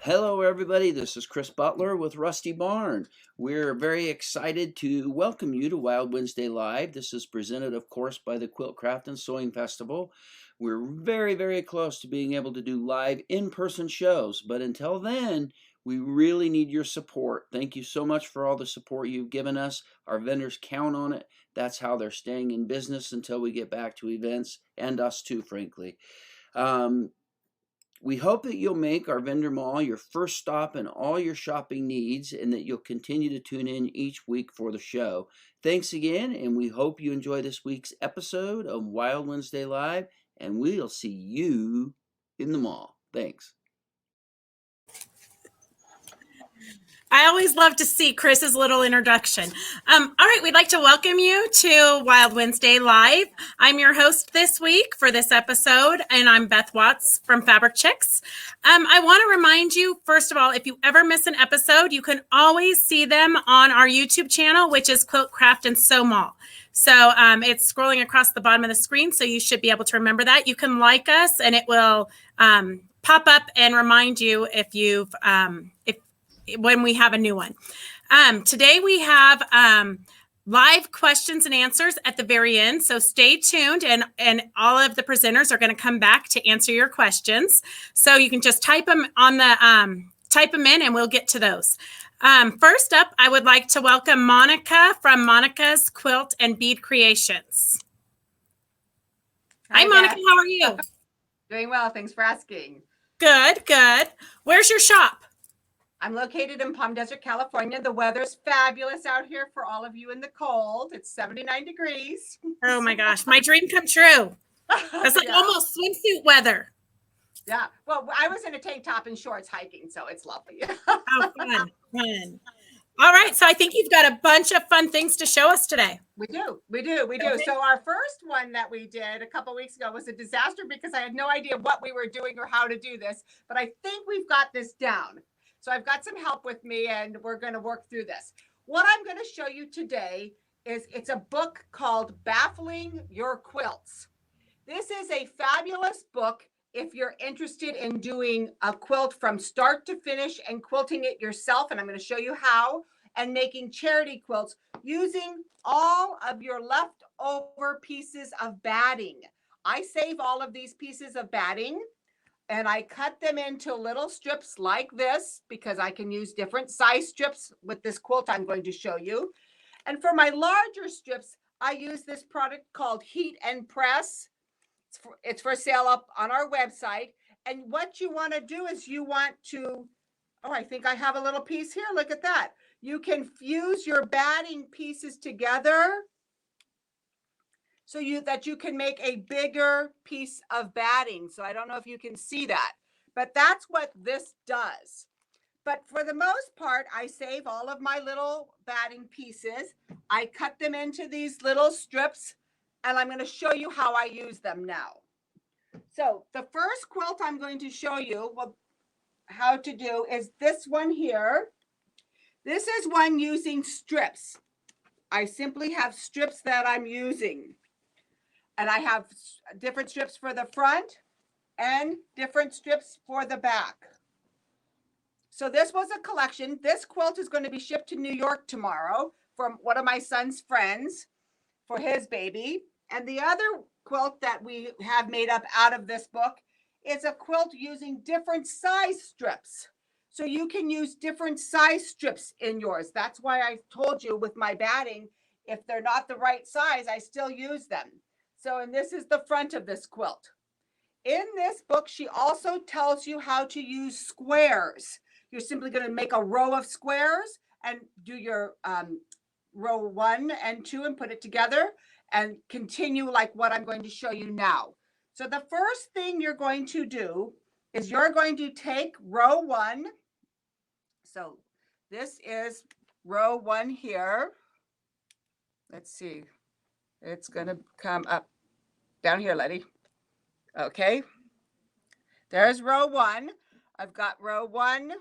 Hello, everybody. This is Chris Butler with Rusty Barn. We're very excited to welcome you to Wild Wednesday Live. This is presented, of course, by the Quilt Craft and Sewing Festival. We're very, very close to being able to do live in-person shows, but until then, we really need your support. Thank you so much for all the support you've given us. Our vendors count on it. That's how they're staying in business until we get back to events, and us too, frankly. We hope that you'll make our vendor mall your first stop in all your shopping needs and that you'll continue to tune in each week for the show. Thanks again, and we hope you enjoy this week's episode of Wild Wednesday Live, and we'll see you in the mall. Thanks. I always love to see Chris's little introduction. All right, we'd like to welcome you to Wild Wednesday Live. I'm your host this week for this episode, and I'm Beth Watts from Fabric Chicks. I want to remind you, first of all, if you ever miss an episode, you can always see them on our YouTube channel, which is Quilt Craft and Sew Mall. So it's scrolling across the bottom of the screen, so you should be able to remember that. You can like us, and it will pop up and remind you if you've when we have a new one. Today we have live questions and answers at the very end. So stay tuned, and all of the presenters are going to come back to answer your questions. So you can just type them on the type them in, and we'll get to those. First up, I would like to welcome Monica from Monica's Quilt and Bead Creations. Hi, Monica. Beth. How are you? Doing well. Thanks for asking. Good. Where's your shop? I'm located in Palm Desert, California. The weather's fabulous out here for all of you in the cold. It's 79 degrees. Oh my gosh, my dream come true. That's like almost swimsuit weather. Yeah. Well, I was in a tank top and shorts hiking, so it's lovely. Oh, fun. All right, so I think you've got a bunch of fun things to show us today. We do. Okay. So our first one that we did a couple weeks ago was a disaster because I had no idea what we were doing or how to do this, but I think we've got this down. So I've got some help with me, and we're going to work through this. What I'm going to show you today it's a book called Baffling Your Quilts. This is a fabulous book if you're interested in doing a quilt from start to finish and quilting it yourself. And I'm going to show you how, and making charity quilts using all of your leftover pieces of batting. I save all of these pieces of batting, and I cut them into little strips like this because I can use different size strips with this quilt I'm going to show you. And for my larger strips, I use this product called Heat and Press. It's for sale up on our website. And what you want to do is you want to, I think I have a little piece here. Look at that. You can fuse your batting pieces together so that you can make a bigger piece of batting. So I don't know if you can see that, but that's what this does. But for the most part, I save all of my little batting pieces. I cut them into these little strips, and I'm going to show you how I use them now. So the first quilt I'm going to show you how to do is this one here. This is one using strips. I simply have strips that I'm using. And I have different strips for the front and different strips for the back. So this was a collection. This quilt is going to be shipped to New York tomorrow from one of my son's friends for his baby. And the other quilt that we have made up out of this book is a quilt using different size strips. So you can use different size strips in yours. That's why I told you with my batting, if they're not the right size, I still use them. So, and this is the front of this quilt. In this book, she also tells you how to use squares. You're simply going to make a row of squares and do your row 1 and 2 and put it together and continue like what I'm going to show you now. So the first thing you're going to do is you're going to take row 1. So this is row 1 here. Let's see. It's going to come up down here, Letty. Okay. There's row 1. I've got row 1.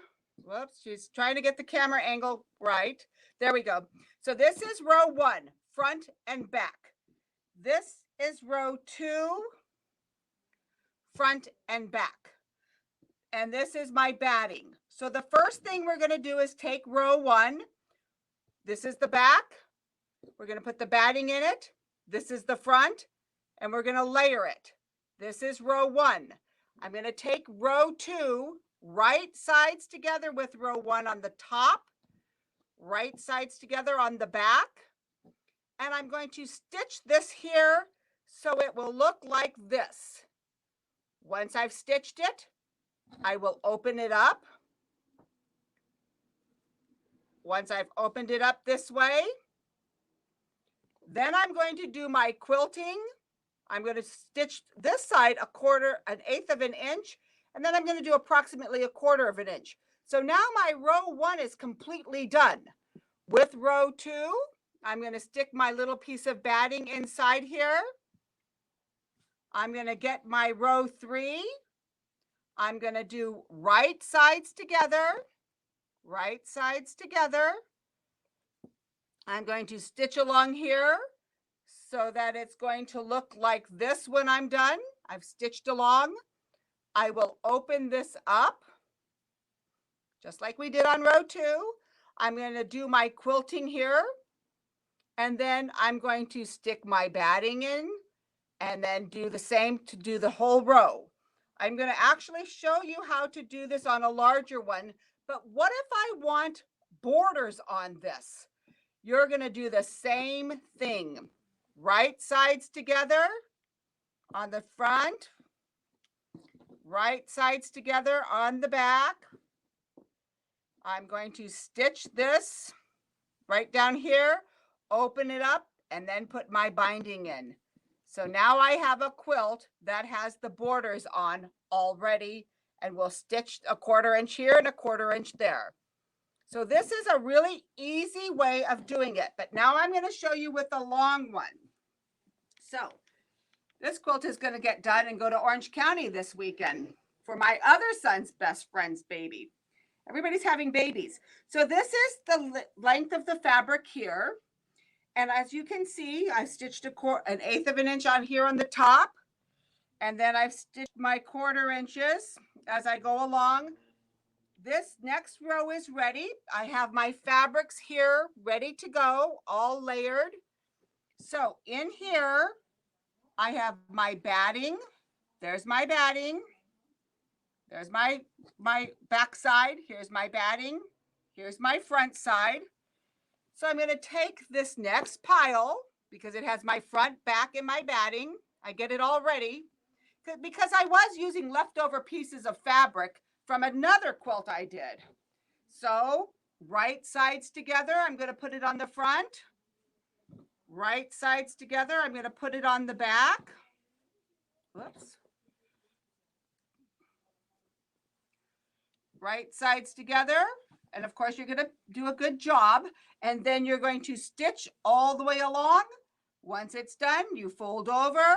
Whoops, she's trying to get the camera angle right. There we go. So this is row 1, front and back. This is row 2, front and back. and this is my batting. So the first thing we're going to do is take row 1. This is the back. We're going to put the batting in it. This is the front, and we're going to layer it. This is row 1. I'm going to take row 2, right sides together with row 1 on the top, right sides together on the back, and I'm going to stitch this here so it will look like this. Once I've stitched it, I will open it up. Once I've opened it up this way, then I'm going to do my quilting. I'm going to stitch this side an eighth of an inch, and then I'm going to do approximately a quarter of an inch. So now my row 1 is completely done. With row 2, I'm going to stick my little piece of batting inside here. I'm going to get my row 3. I'm going to do right sides together, right sides together. I'm going to stitch along here so that it's going to look like this when I'm done. I've stitched along. I will open this up just like we did on row 2. I'm going to do my quilting here, and then I'm going to stick my batting in and then do the same to do the whole row. I'm going to actually show you how to do this on a larger one, but what if I want borders on this? You're going to do the same thing. Right sides together on the front, right sides together on the back. I'm going to stitch this right down here, open it up, and then put my binding in. So now I have a quilt that has the borders on already, and we'll stitch a 1/4 inch here and a 1/4 inch there. So this is a really easy way of doing it, but now I'm going to show you with the long one. So this quilt is going to get done and go to Orange County this weekend for my other son's best friend's baby. Everybody's having babies. So this is the length of the fabric here. And as you can see, I stitched an eighth of an inch on here on the top. And then I've stitched my 1/4 inches as I go along. This next row is ready. I have my fabrics here ready to go, all layered. So in here, I have my batting. There's my batting. There's my back side. Here's my batting. Here's my front side. So I'm going to take this next pile because it has my front, back, and my batting. I get it all ready because I was using leftover pieces of fabric from another quilt I did. So right sides together, I'm going to put it on the front. Right sides together, I'm going to put it on the back. Whoops. Right sides together. And of course, you're going to do a good job. And then you're going to stitch all the way along. Once it's done, you fold over,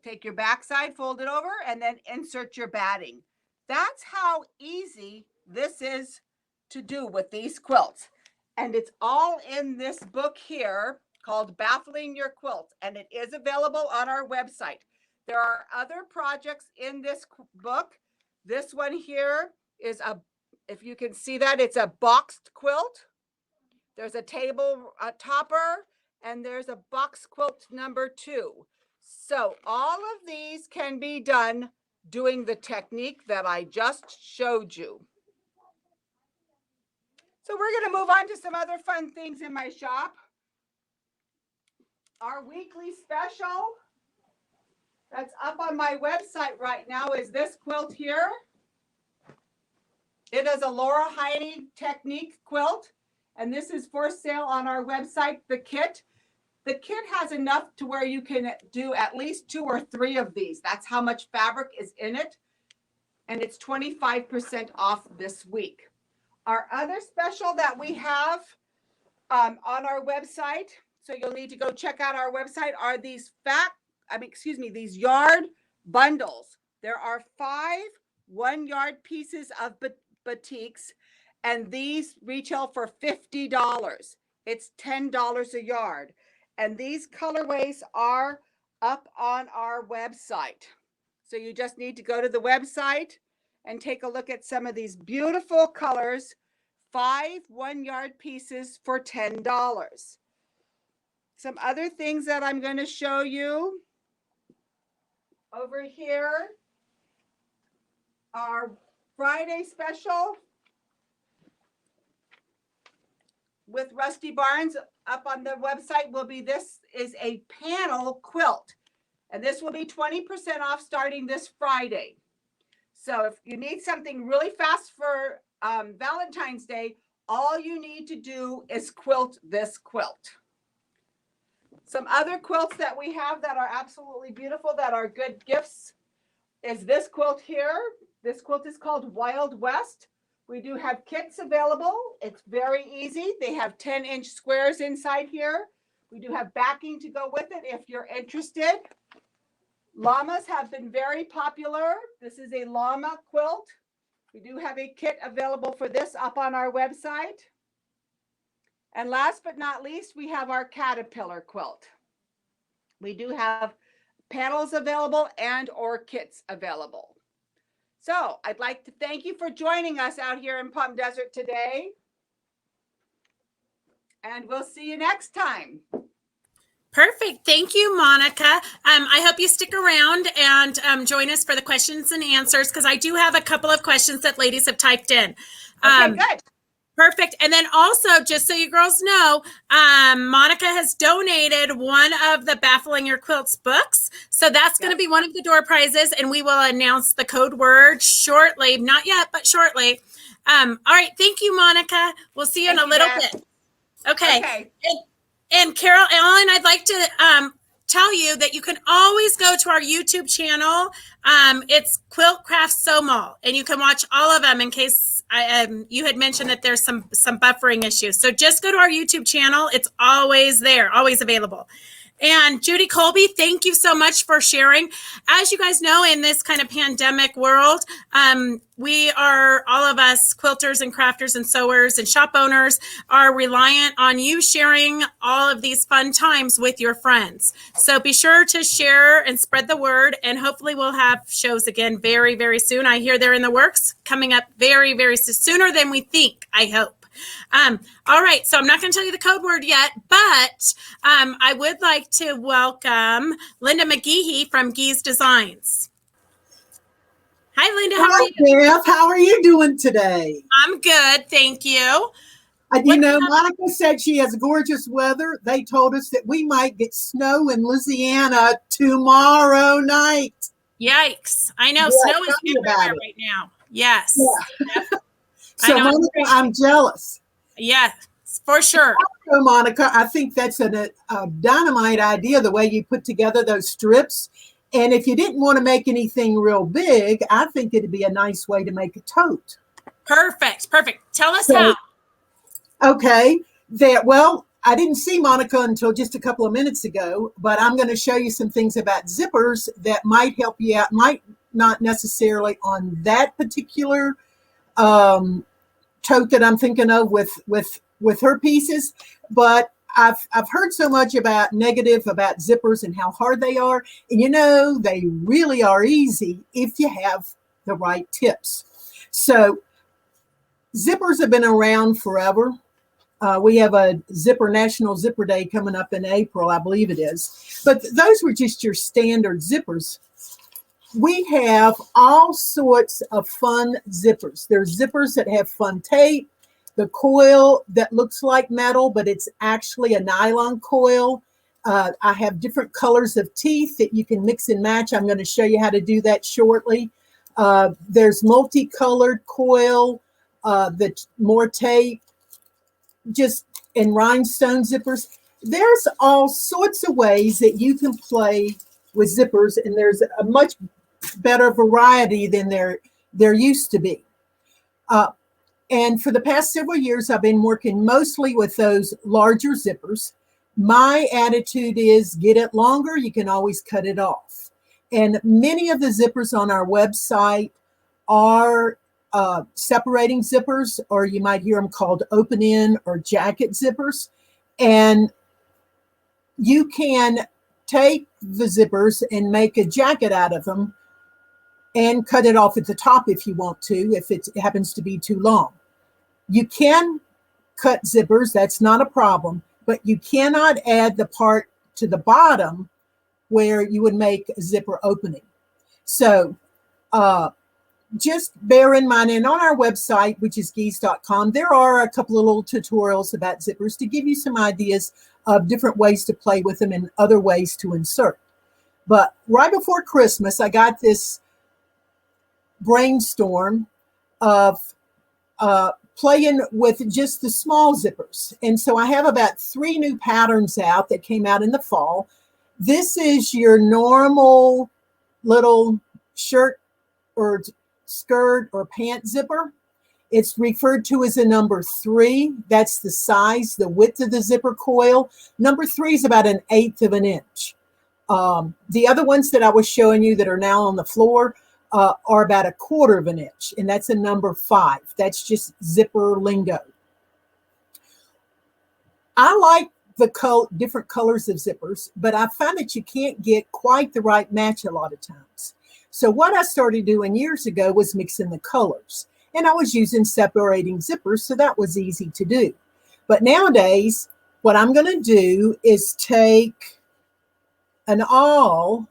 take your back side, fold it over, and then insert your batting. That's how easy this is to do with these quilts. And it's all in this book here called Baffling Your Quilt. And it is available on our website. There are other projects in this book. This one here is if you can see that, it's a boxed quilt. There's a table topper, and there's a box quilt number 2. So all of these can be done doing the technique that I just showed you. So we're going to move on to some other fun things in my shop. Our weekly special that's up on my website right now is this quilt here. It is a Laura Heine technique quilt, and this is for sale on our website, the kit. The kit has enough to where you can do at least 2 or 3 of these. That's how much fabric is in it, and it's 25% off this week. Our other special that we have on our website, so you'll need to go check out our website, are these these yard bundles. There are 5 1-yard pieces of batiks, and these retail for $50. It's $10 a yard. And these colorways are up on our website. So you just need to go to the website and take a look at some of these beautiful colors. 5 1-yard pieces for $10. Some other things that I'm going to show you over here are Friday special with Rusty Barnes. Up on the website will be, this is a panel quilt, and this will be 20% off starting this Friday. So if you need something really fast for Valentine's Day, all you need to do is quilt this quilt. Some other quilts that we have that are absolutely beautiful, that are good gifts, is this quilt here. This quilt is called Wild West. We do have kits available. It's very easy. They have 10-inch squares inside here. We do have backing to go with it if you're interested. Llamas have been very popular. This is a llama quilt. We do have a kit available for this up on our website. And last but not least, we have our caterpillar quilt. We do have panels available and or kits available. So I'd like to thank you for joining us out here in Palm Desert today. And we'll see you next time. Perfect. Thank you, Monica. I hope you stick around and join us for the questions and answers, because I do have a couple of questions that ladies have typed in. Okay, good. Perfect. And then also, just so you girls know, Monica has donated one of the Baffling Your Quilts books. So that's going to be one of the door prizes, and we will announce the code word shortly. Not yet, but shortly. All right. Thank you, Monica. We'll see you in a little bit. Okay. And Carol Ellen, I'd like to tell you that you can always go to our YouTube channel. It's Quilt Craft So Mall, and you can watch all of them in case you had mentioned that there's some buffering issues. So just go to our YouTube channel. It's always there, always available. And Judy Colby, thank you so much for sharing. As you guys know, in this kind of pandemic world, we are, all of us quilters and crafters and sewers and shop owners are reliant on you sharing all of these fun times with your friends. So be sure to share and spread the word, and hopefully we'll have shows again very, very soon. I hear they're in the works, coming up very, very soon, sooner than we think, I hope. All right, so I'm not going to tell you the code word yet, but I would like to welcome Linda McGehee from Gee's Designs. Hi, Linda. How are you? Beth, how are you doing today? I'm good, thank you. You know, Monica said she has gorgeous weather. They told us that we might get snow in Louisiana tomorrow night. Yikes. I know, Yeah, snow is everywhere right now. Yes. Yeah. So, Monica, I'm jealous. Yes, for sure. So, Monica, I think that's a dynamite idea, the way you put together those strips. And if you didn't want to make anything real big, I think it'd be a nice way to make a tote. Perfect. Tell us how. Okay. Well, I didn't see Monica until just a couple of minutes ago, but I'm going to show you some things about zippers that might help you out. Might not necessarily on that particular tote that I'm thinking of with her pieces, but I've heard so much about negative about zippers and how hard they are, and you know they really are easy if you have the right tips. So zippers have been around forever. We have a National Zipper Day coming up in April, I believe it is, but those were just your standard zippers. We have all sorts of fun zippers. There's zippers that have fun tape, the coil that looks like metal, but it's actually a nylon coil. I have different colors of teeth that you can mix and match. I'm going to show you how to do that shortly. There's multicolored coil, more tape, just in rhinestone zippers. There's all sorts of ways that you can play with zippers, and there's a much better variety than there used to be. And for the past several years, I've been working mostly with those larger zippers. My attitude is get it longer, you can always cut it off. And many of the zippers on our website are separating zippers, or you might hear them called open end or jacket zippers. And you can take the zippers and make a jacket out of them and cut it off at the top if you want to, if it happens to be too long. You can cut zippers, that's not a problem, but you cannot add the part to the bottom where you would make a zipper opening. So just bear in mind, and on our website, which is geese.com, there are a couple of little tutorials about zippers to give you some ideas of different ways to play with them and other ways to insert. But right before Christmas, I got this brainstorm of playing with just the small zippers. And so I have about 3 new patterns out that came out in the fall. This is your normal little shirt or skirt or pant zipper. It's referred to as a number 3. That's the size, the width of the zipper coil. Number 3 is about 1/8 of an inch. The other ones that I was showing you that are now on the floor are about 1/4 of an inch, and that's a number 5. That's just zipper lingo. I like the different colors of zippers, but I find that you can't get quite the right match a lot of times. So what I started doing years ago was mixing the colors, and I was using separating zippers, so that was easy to do. But nowadays, what I'm going to do is take an awl,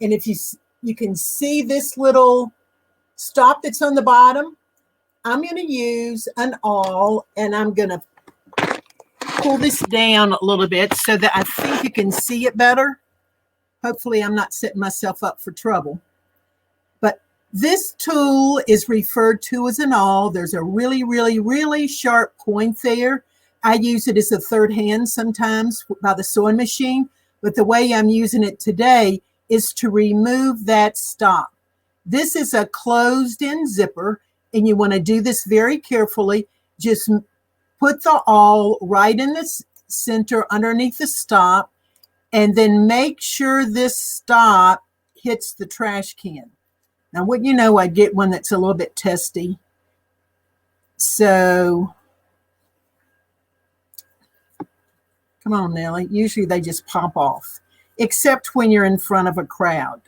and if you can see this little stop that's on the bottom, I'm going to use an awl, and I'm going to pull this down a little bit so that I think you can see it better. Hopefully I'm not setting myself up for trouble. But this tool is referred to as an awl. There's a really, really, really sharp point there. I use it as a third hand sometimes by the sewing machine, but the way I'm using it today is to remove that stop. This is a closed-in zipper, and you want to do this very carefully. Just put the awl right in the center underneath the stop, and then make sure this stop hits the trash can. Now, wouldn't you know, I get one that's a little bit testy. So, come on, Nellie. Usually they just pop off, except when you're in front of a crowd.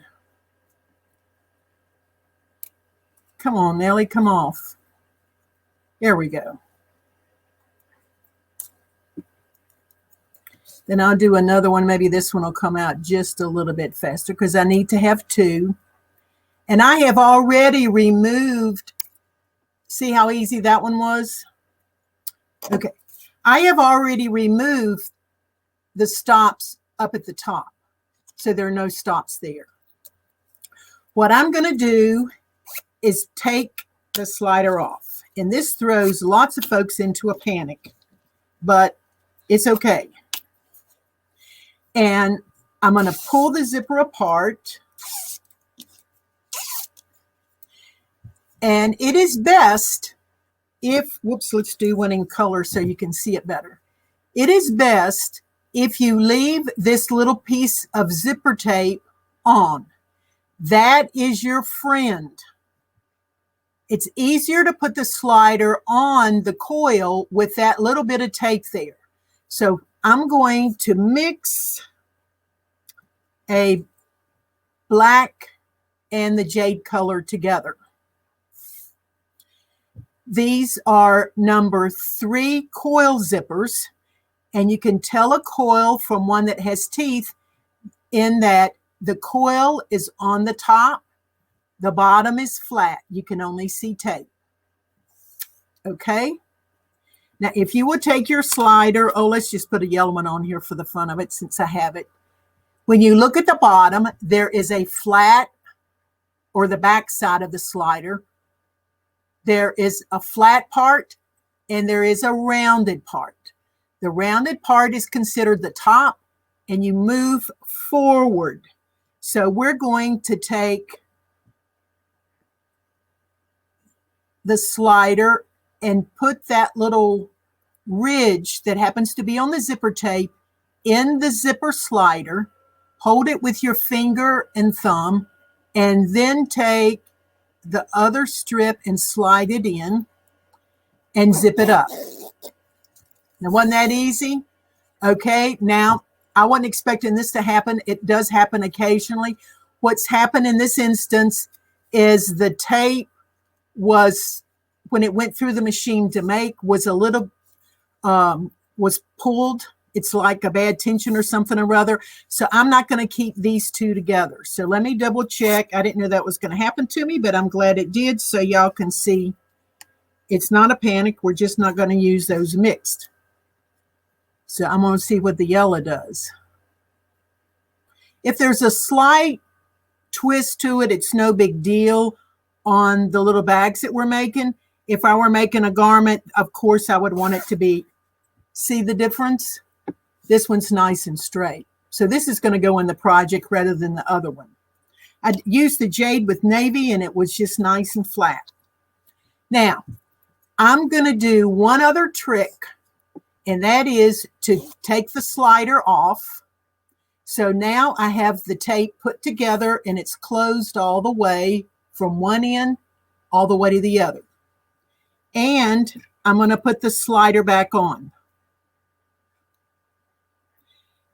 Come on, Nellie, come off. There we go. Then I'll do another one. Maybe this one will come out just a little bit faster because I need to have 2. And I have already removed, see how easy that one was? Okay. I have already removed the stops up at the top, so there are no stops there. What I'm going to do is take the slider off. And this throws lots of folks into a panic, but it's okay. And I'm going to pull the zipper apart. And it is best if, let's do one in color so you can see it better. It is best if you leave this little piece of zipper tape on. That is your friend. It's easier to put the slider on the coil with that little bit of tape there. So I'm going to mix a black and the jade color together. These are number 3 coil zippers, and you can tell a coil from one that has teeth in that the coil is on the top, the bottom is flat. You can only see tape. Okay? Now, if you would take your slider, let's just put a yellow one on here for the fun of it since I have it. When you look at the bottom, there is a flat, or the back side of the slider. There is a flat part and there is a rounded part. The rounded part is considered the top, and you move forward. So we're going to take the slider and put that little ridge that happens to be on the zipper tape in the zipper slider. Hold it with your finger and thumb, and then take the other strip and slide it in and zip it up. Now, wasn't that easy? Okay, now I wasn't expecting this to happen. It does happen occasionally. what's happened in this instance is the tape was, when it went through the machine to make, was a little, was pulled. It's like a bad tension or something or other. So I'm not going to keep these two together. So let me double check. I didn't know that was going to happen to me, but I'm glad it did. So y'all can see it's not a panic. We're just not going to use those mixed. So I'm going to see what the yellow does. If there's a slight twist to it, it's no big deal on the little bags that we're making. If I were making a garment, of course, I would want it to be, see the difference? This one's nice and straight. So this is going to go in the project rather than the other one. I used the jade with navy and it was just nice and flat. Now, I'm going to do one other trick, and that is to take the slider off. So now I have the tape put together and it's closed all the way from one end all the way to the other. And I'm going to put the slider back on.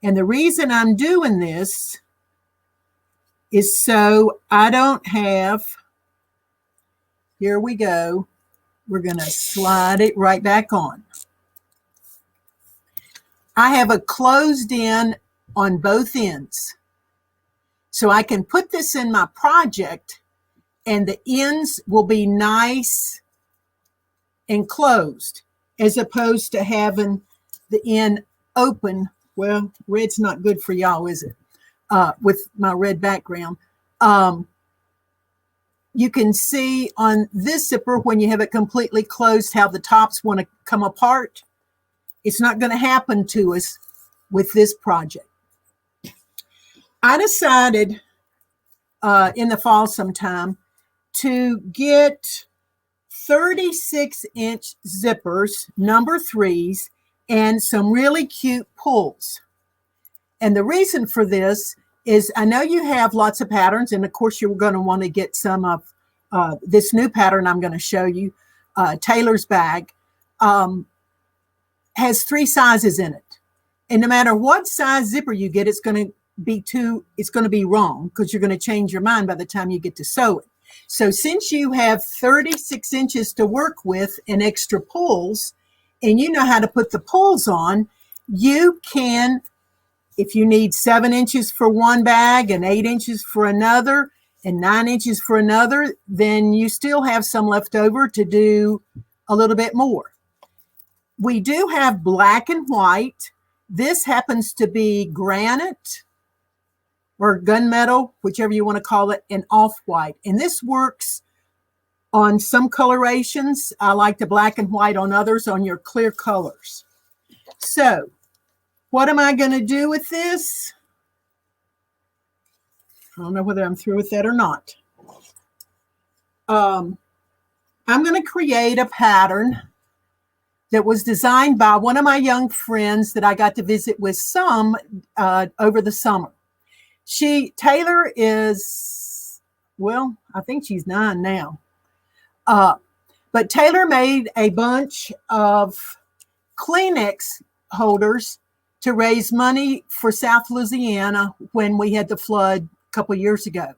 And the reason I'm doing this is so I don't have, here we go. We're going to slide it right back on. I have a closed end on both ends. So I can put this in my project and the ends will be nice and closed, as opposed to having the end open. Well, red's not good for y'all, is it? With my red background. You can see on this zipper, when you have it completely closed, how the tops want to come apart. It's not going to happen to us with this project. I decided in the fall sometime to get 36-inch zippers, number 3s, and some really cute pulls. And the reason for this is I know you have lots of patterns, and of course you're going to want to get some of this new pattern I'm going to show you. Taylor's bag has 3 sizes in it. And no matter what size zipper you get, it's going to be wrong, because you're going to change your mind by the time you get to sew it. So since you have 36 inches to work with and extra pulls, and you know how to put the pulls on, you can, if you need 7 inches for one bag and 8 inches for another and 9 inches for another, then you still have some left over to do a little bit more. We do have black and white. This happens to be granite or gunmetal, whichever you want to call it, and off-white. And this works on some colorations. I like the black and white on others, on your clear colors. So what am I going to do with this? I don't know whether I'm through with that or not. I'm going to create a pattern that was designed by one of my young friends that I got to visit with some over the summer. Taylor is, well, I think she's 9 now. But Taylor made a bunch of Kleenex holders to raise money for South Louisiana when we had the flood a couple of years ago.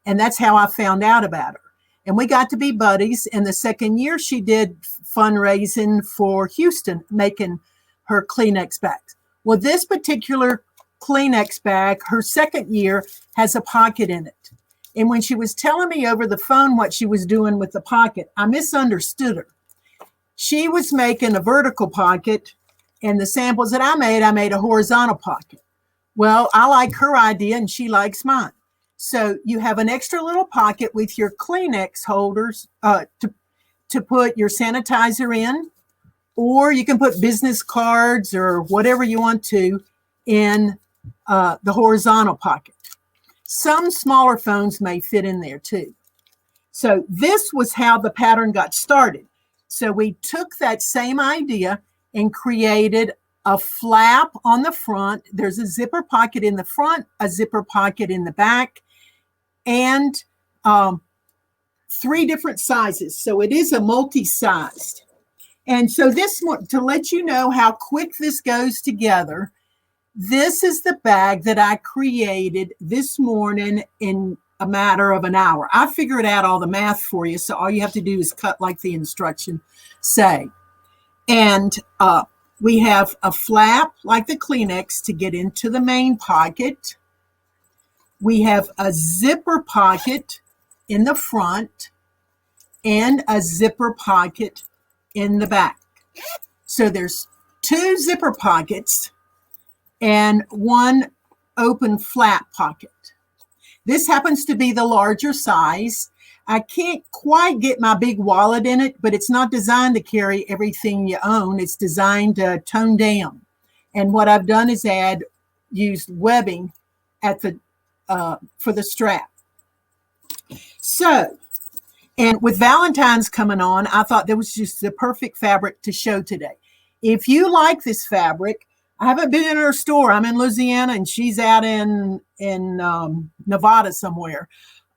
And that's how I found out about her. And we got to be buddies. And the second year she did fundraising for Houston, making her Kleenex bags. Well, this particular Kleenex bag, her second year, has a pocket in it. And when she was telling me over the phone what she was doing with the pocket, I misunderstood her. She was making a vertical pocket, and the samples that I made a horizontal pocket. Well, I like her idea and she likes mine. So you have an extra little pocket with your Kleenex holders to put your sanitizer in, or you can put business cards or whatever you want to in the horizontal pocket. Some smaller phones may fit in there too. So this was how the pattern got started. So we took that same idea and created a flap on the front. There's a zipper pocket in the front, a zipper pocket in the back, and 3 different sizes. So it is a multi-sized. And so this one, to let you know how quick this goes together, This is the bag that I created this morning in a matter of an hour. I figured out all the math for you, so all you have to do is cut like the instruction say. And we have a flap like the Kleenex to get into the main pocket. We have a zipper pocket in the front and a zipper pocket in the back. So there's 2 zipper pockets and 1 open flap pocket. This happens to be the larger size. I can't quite get my big wallet in it, but it's not designed to carry everything you own. It's designed to tone down. And what I've done is used webbing at the for the strap. So, and with Valentine's coming on, I thought that was just the perfect fabric to show today. If you like this fabric, I haven't been in her store. I'm in Louisiana and she's out in Nevada somewhere.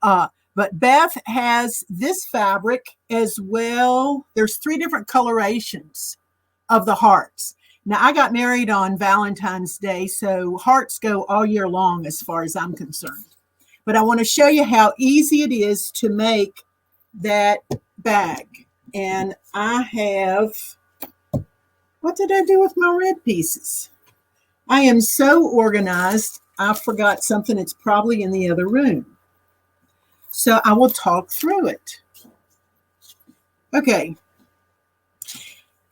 But Beth has this fabric as well. There's 3 different colorations of the hearts. Now, I got married on Valentine's Day, so hearts go all year long as far as I'm concerned. But I want to show you how easy it is to make that bag. And I have, what did I do with my red pieces? I am so organized, I forgot something that's probably in the other room. So I will talk through it. Okay.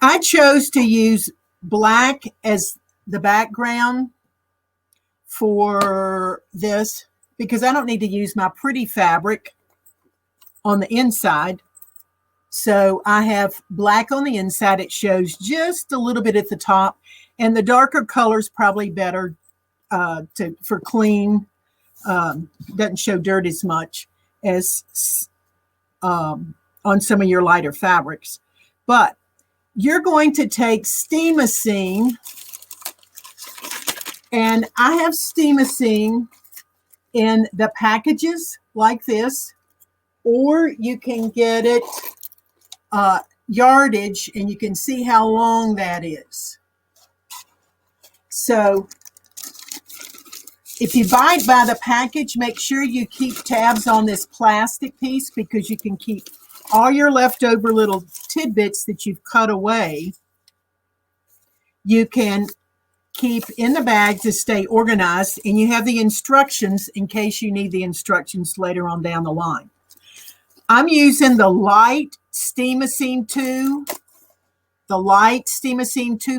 I chose to use black as the background for this because I don't need to use my pretty fabric on the inside. So I have black on the inside. It shows just a little bit at the top, and the darker color is probably better for clean. Doesn't show dirt as much as on some of your lighter fabrics. But you're going to take steamacine, and I have steamacine in the packages like this, or you can get it yardage, and you can see how long that is. So if you buy it by the package, make sure you keep tabs on this plastic piece because you can keep all your leftover little tidbits that you've cut away. You can keep in the bag to stay organized, and you have the instructions in case you need the instructions later on down the line. I'm using the light steamacine 2,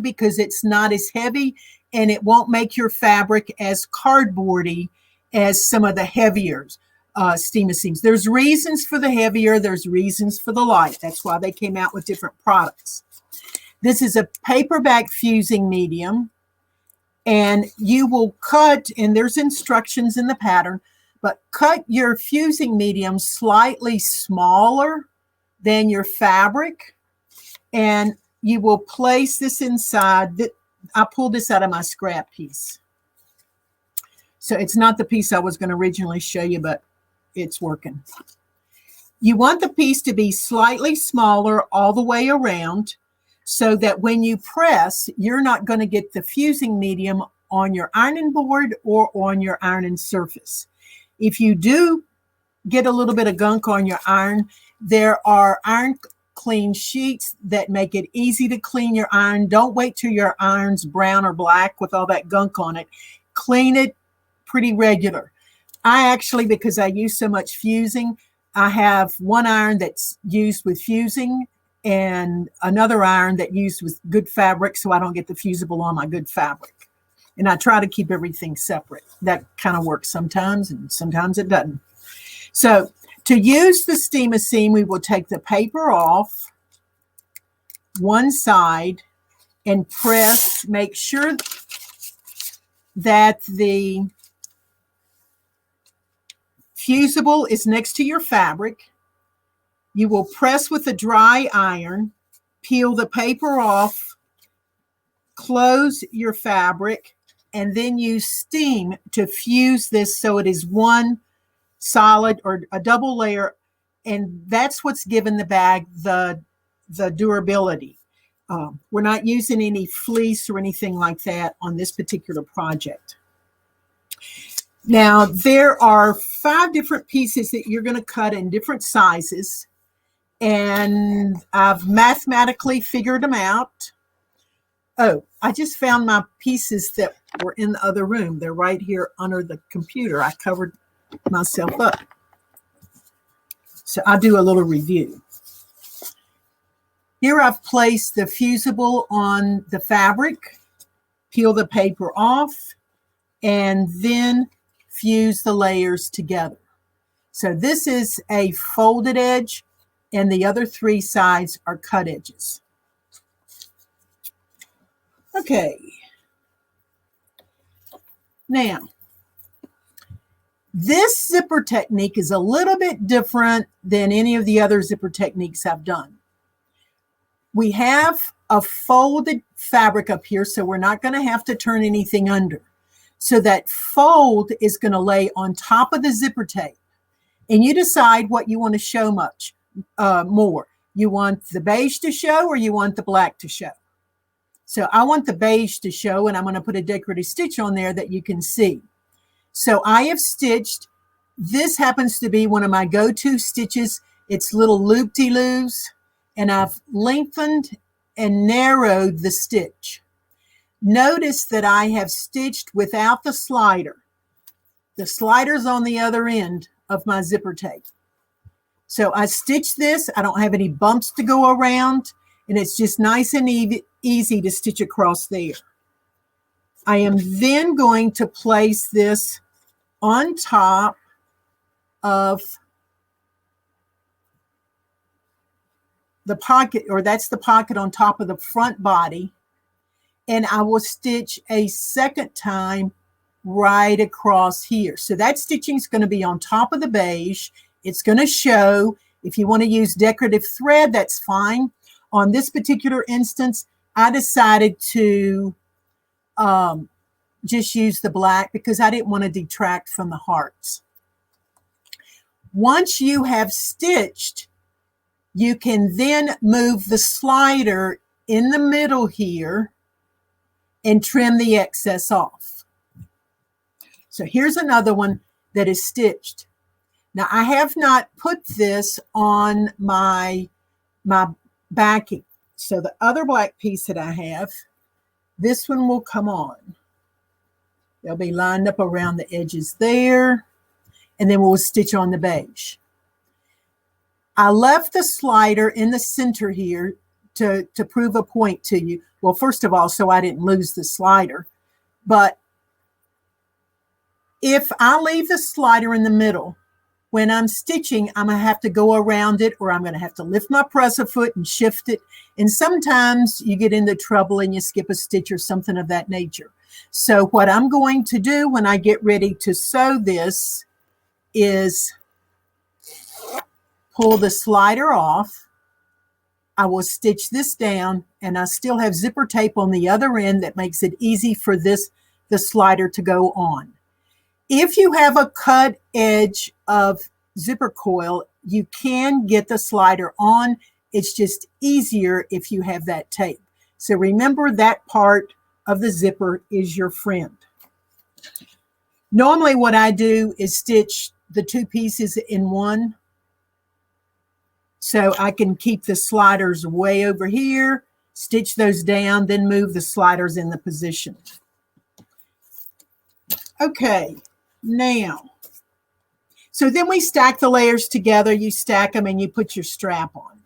because it's not as heavy and it won't make your fabric as cardboardy as some of the heavier steamacines. There's reasons for the heavier, there's reasons for the light. That's why they came out with different products. This is a paperback fusing medium, and you will cut, and there's instructions in the pattern, but cut your fusing medium slightly smaller than your fabric, and you will place this inside. I pulled this out of my scrap piece. So it's not the piece I was going to originally show you, but it's working. You want the piece to be slightly smaller all the way around so that when you press, you're not going to get the fusing medium on your ironing board or on your ironing surface. If you do get a little bit of gunk on your iron, there are iron clean sheets that make it easy to clean your iron. Don't wait till your iron's brown or black with all that gunk on it. Clean it pretty regular. I actually, because I use so much fusing, I have one iron that's used with fusing and another iron that used with good fabric so I don't get the fusible on my good fabric. And I try to keep everything separate. That kind of works sometimes, and sometimes it doesn't. So to use the steamacine, we will take the paper off one side and press. Make sure that the fusible is next to your fabric. You will press with a dry iron, peel the paper off, close your fabric, and then use steam to fuse this so it is one solid or a double layer, and that's what's given the bag the durability. We're not using any fleece or anything like that on this particular project. Now, there are 5 different pieces that you're going to cut in different sizes, and I've mathematically figured them out. Oh, I just found my pieces that were in the other room. They're right here under the computer. I covered myself up. So I'll do a little review. Here I've placed the fusible on the fabric, peel the paper off, and then fuse the layers together. So this is a folded edge, and the other 3 sides are cut edges. Okay. Now, this zipper technique is a little bit different than any of the other zipper techniques I've done. We have a folded fabric up here, so we're not going to have to turn anything under. So that fold is going to lay on top of the zipper tape. And you decide what you want to show more. You want the beige to show or you want the black to show? So I want the beige to show, and I'm going to put a decorative stitch on there that you can see. So I have stitched, this happens to be one of my go-to stitches. It's little loop-de-loos, and I've lengthened and narrowed the stitch. Notice that I have stitched without the slider. The slider's on the other end of my zipper tape. So I stitched this. I don't have any bumps to go around, and it's just nice and easy to stitch across there. I am then going to place this on top of the pocket, or that's the pocket on top of the front body. And I will stitch a second time right across here. So that stitching is going to be on top of the beige. It's going to show. If you want to use decorative thread, that's fine. On this particular instance, I decided to just use the black because I didn't want to detract from the hearts. Once you have stitched, you can then move the slider in the middle here and trim the excess off. So here's another one that is stitched. Now I have not put this on my backing. So the other black piece that I have, this one will come on. They'll be lined up around the edges there, and then we'll stitch on the beige. I left the slider in the center here to prove a point to you. Well, first of all, so I didn't lose the slider. But if I leave the slider in the middle, when I'm stitching, I'm going to have to go around it, or I'm going to have to lift my presser foot and shift it. And sometimes you get into trouble and you skip a stitch or something of that nature. So what I'm going to do when I get ready to sew this is pull the slider off. I will stitch this down, and I still have zipper tape on the other end that makes it easy for the slider to go on. If you have a cut edge of zipper coil, you can get the slider on. It's just easier if you have that tape. So remember, that part of the zipper is your friend. Normally what I do is stitch the 2 pieces in one. So I can keep the sliders way over here, stitch those down, then move the sliders in the position. Okay, now, so then we stack the layers together. You stack them and you put your strap on.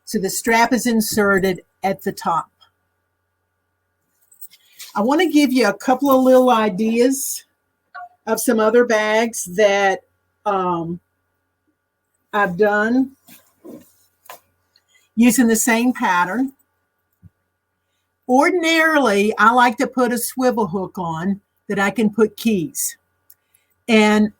So the strap is inserted at the top. I want to give you a couple of little ideas of some other bags that I've done using the same pattern. Ordinarily, I like to put a swivel hook on that I can put keys. And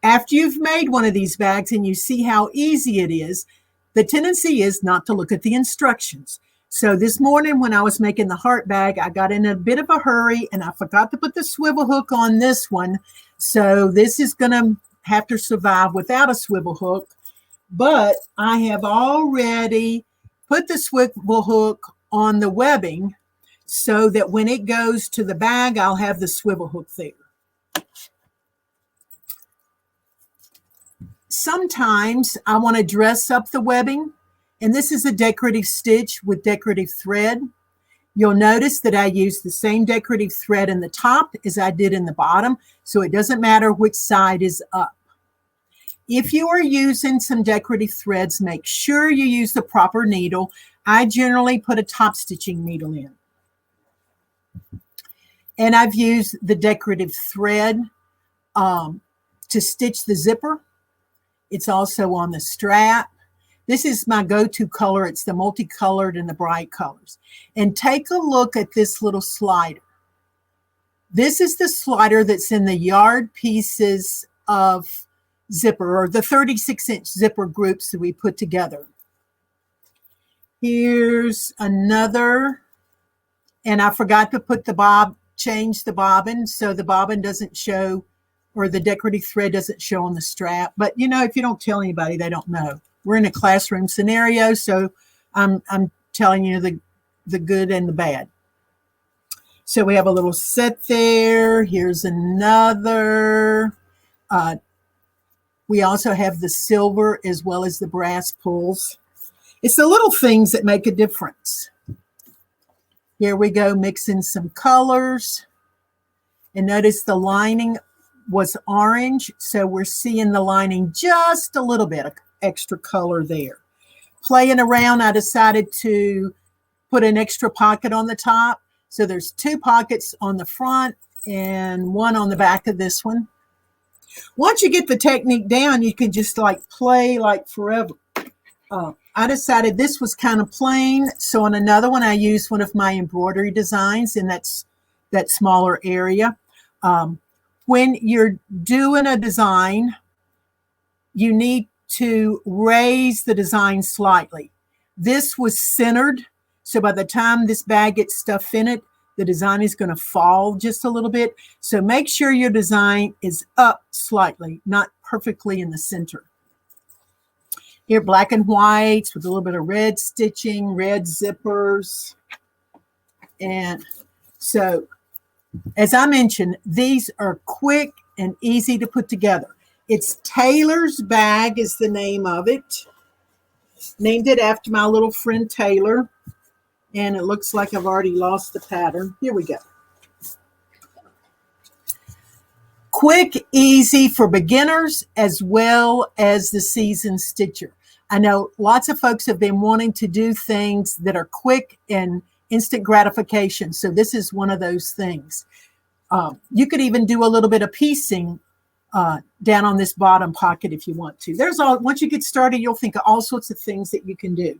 after you've made one of these bags and you see how easy it is, the tendency is not to look at the instructions. So this morning when I was making the heart bag, I got in a bit of a hurry and I forgot to put the swivel hook on this one. So this is going to have to survive without a swivel hook. But I have already put the swivel hook on the webbing so that when it goes to the bag, I'll have the swivel hook there. Sometimes I want to dress up the webbing, and this is a decorative stitch with decorative thread. You'll notice that I use the same decorative thread in the top as I did in the bottom, so it doesn't matter which side is up. If you are using some decorative threads, make sure you use the proper needle. I generally put a top stitching needle in. And I've used the decorative thread to stitch the zipper. It's also on the strap. This is my go-to color. It's the multicolored and the bright colors. And take a look at this little slider. This is the slider that's in the yard pieces of zipper, or the 36-inch zipper groups that we put together. Here's another, and I forgot to put change the bobbin, so the bobbin doesn't show, or the decorative thread doesn't show on the strap. But you know, if you don't tell anybody, they don't know. We're in a classroom scenario, so I'm telling you the good and the bad. So we have a little set there. Here's another. We also have the silver as well as the brass pulls. It's the little things that make a difference. Here we go, mixing some colors. And notice the lining was orange, so we're seeing the lining just a little bit of extra color there. Playing around, I decided to put an extra pocket on the top. So there's 2 pockets on the front and 1 on the back of this one. Once you get the technique down, you can just like play like forever. I decided this was kind of plain. So on another one, I used one of my embroidery designs in that smaller area. When you're doing a design, you need to raise the design slightly. This was centered. So by the time this bag gets stuff in it, the design is going to fall just a little bit. So make sure your design is up slightly, not perfectly in the center. Here, black and whites with a little bit of red stitching, red zippers. And so, as I mentioned, these are quick and easy to put together. It's Taylor's Bag is the name of it. Named it after my little friend Taylor. And it looks like I've already lost the pattern. Here we go. Quick, easy for beginners as well as the seasoned stitcher. I know lots of folks have been wanting to do things that are quick and instant gratification. So this is one of those things. You could even do a little bit of piecing down on this bottom pocket if you want to. Once you get started, you'll think of all sorts of things that you can do.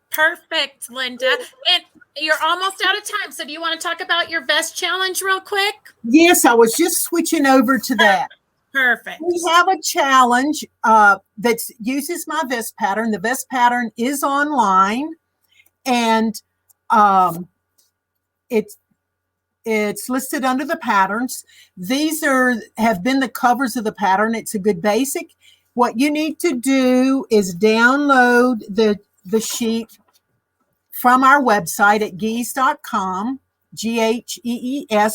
Perfect, Linda. And you're almost out of time. So do you want to talk about your vest challenge real quick? Yes, I was just switching over to that. Perfect. We have a challenge that uses my vest pattern. The vest pattern is online, and it's listed under the patterns. These have been the covers of the pattern. It's a good basic. What you need to do is download the sheet from our website at gees.com, GHEES.com,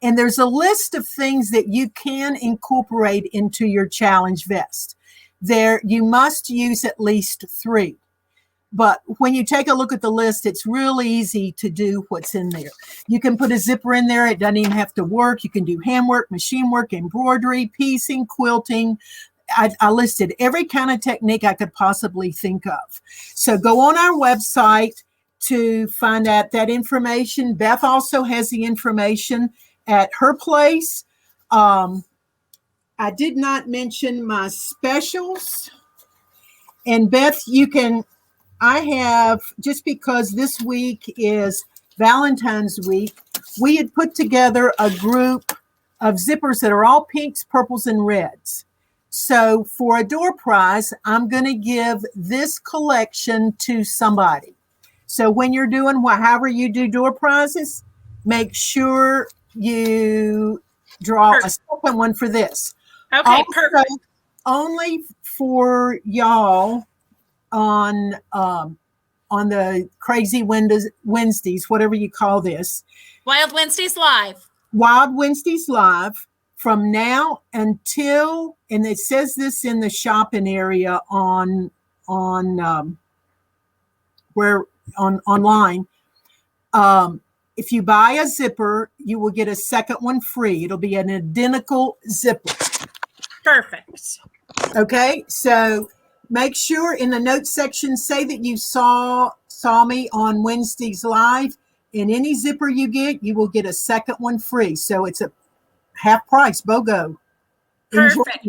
and there's a list of things that you can incorporate into your challenge vest. There, you must use at least 3. But when you take a look at the list, it's really easy to do what's in there. You can put a zipper in there. It doesn't even have to work. You can do handwork, machine work, embroidery, piecing, quilting. I listed every kind of technique I could possibly think of. So go on our website to find out that information. Beth also has the information at her place. I did not mention my specials. And Beth, I have, just because this week is Valentine's week, we had put together a group of zippers that are all pinks, purples, and reds. So for a door prize, I'm going to give this collection to somebody. So when you're doing however you do door prizes, make sure you draw a second one for this. Okay, also, perfect. Only for y'all on Crazy Wednesdays, whatever you call this. Wild Wednesdays Live. Wild Wednesdays Live from now until, and it says this in the shopping area on online. If you buy a zipper, you will get a second one free. It'll be an identical zipper. Perfect. Okay, so make sure in the notes section, say that you saw me on Wednesdays Live, and any zipper you get, you will get a second one free. So it's a half price, BOGO. Perfect.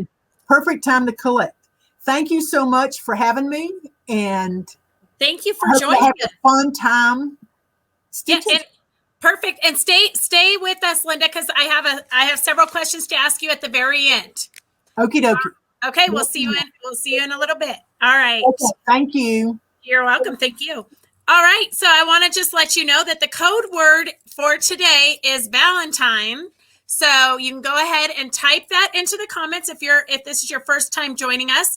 Perfect time to collect. Thank you so much for having me, and thank you for I hope joining you have us. a fun time. Perfect. And stay with us, Linda, because I have several questions to ask you at the very end. Okie dokie. Okay, we'll see you in a little bit. All right. Okay, thank you. You're welcome. Thank you. All right. So I want to just let you know that the code word for today is Valentine. So you can go ahead and type that into the comments if this is your first time joining us.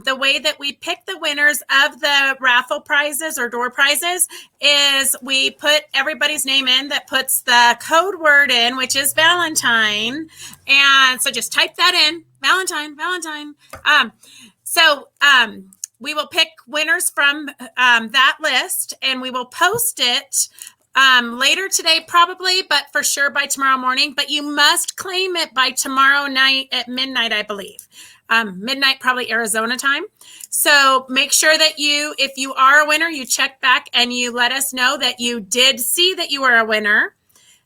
The way that we pick the winners of the raffle prizes or door prizes is we put everybody's name in that puts the code word in, which is Valentine. And so just type that in, Valentine. We will pick winners from that list, and we will post it later today, probably, but for sure by tomorrow morning. But you must claim it by tomorrow night at midnight, I believe. Midnight, probably Arizona time. So make sure that if you are a winner, you check back and you let us know that you did see that you were a winner.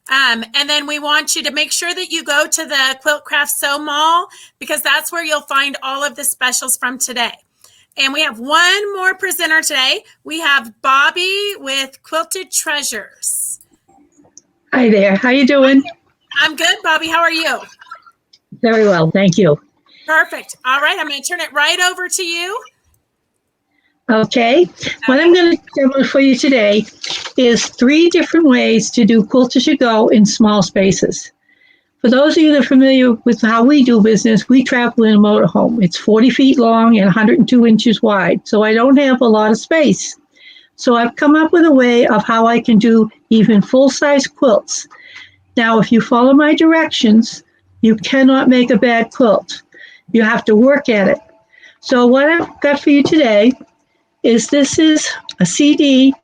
And then we want you to make sure that you go to the Quilt Craft Sew Mall, because that's where you'll find all of the specials from today. And we have one more presenter today. We have Bobbi with Quilted Treasures. Hi there. How you doing? I'm good, Bobbi. How are you? Very well, thank you. Perfect. All right, I'm going to turn it right over to you. Okay. What I'm going to demo for you today is 3 different ways to do quilt as you go in small spaces. For those of you that are familiar with how we do business, we travel in a motorhome. It's 40 feet long and 102 inches wide, so I don't have a lot of space. So I've come up with a way of how I can do even full-size quilts. Now, if you follow my directions, you cannot make a bad quilt. You have to work at it. So what I've got for you today is this is a CD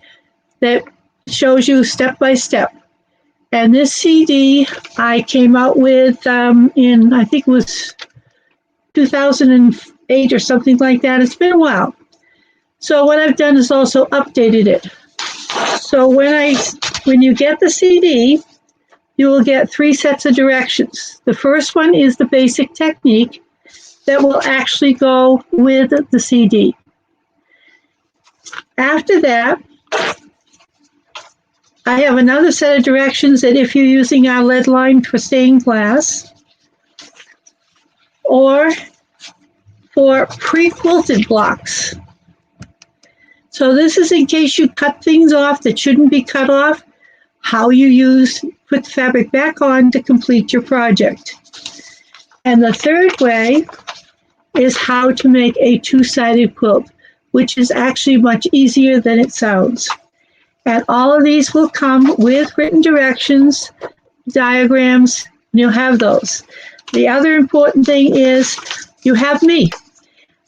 that shows you step by step. And this CD I came out with in, I think it was 2008 or something like that. It's been a while. So what I've done is also updated it. So when you get the CD, you will get 3 sets of directions. The first one is the basic technique that will actually go with the CD. After that, I have another set of directions that if you're using our lead line for stained glass or for pre-quilted blocks. So this is in case you cut things off that shouldn't be cut off, how you put the fabric back on to complete your project. And the third way is how to make a 2-sided quilt, which is actually much easier than it sounds. And all of these will come with written directions, diagrams, and you'll have those. The other important thing is you have me.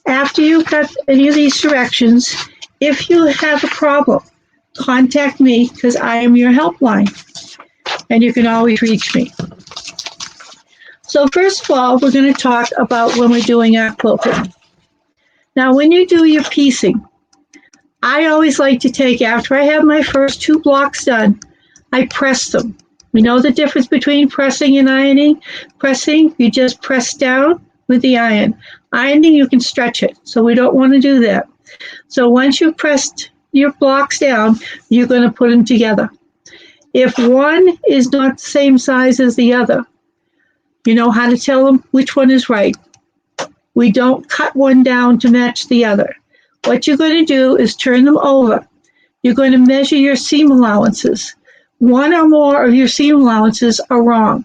After you've got any of these directions, if you have a problem, contact me because I am your helpline, and you can always reach me. So first of all, we're going to talk about when we're doing our quilting. Now, when you do your piecing, I always like to take, after I have my first 2 blocks done, I press them. You know the difference between pressing and ironing? Pressing, you just press down with the iron. Ironing, you can stretch it, so we don't want to do that. So once you've pressed your blocks down, you're going to put them together. If one is not the same size as the other, you know how to tell them which one is right. We don't cut one down to match the other. What you're going to do is turn them over. You're going to measure your seam allowances. 1 or more of your seam allowances are wrong.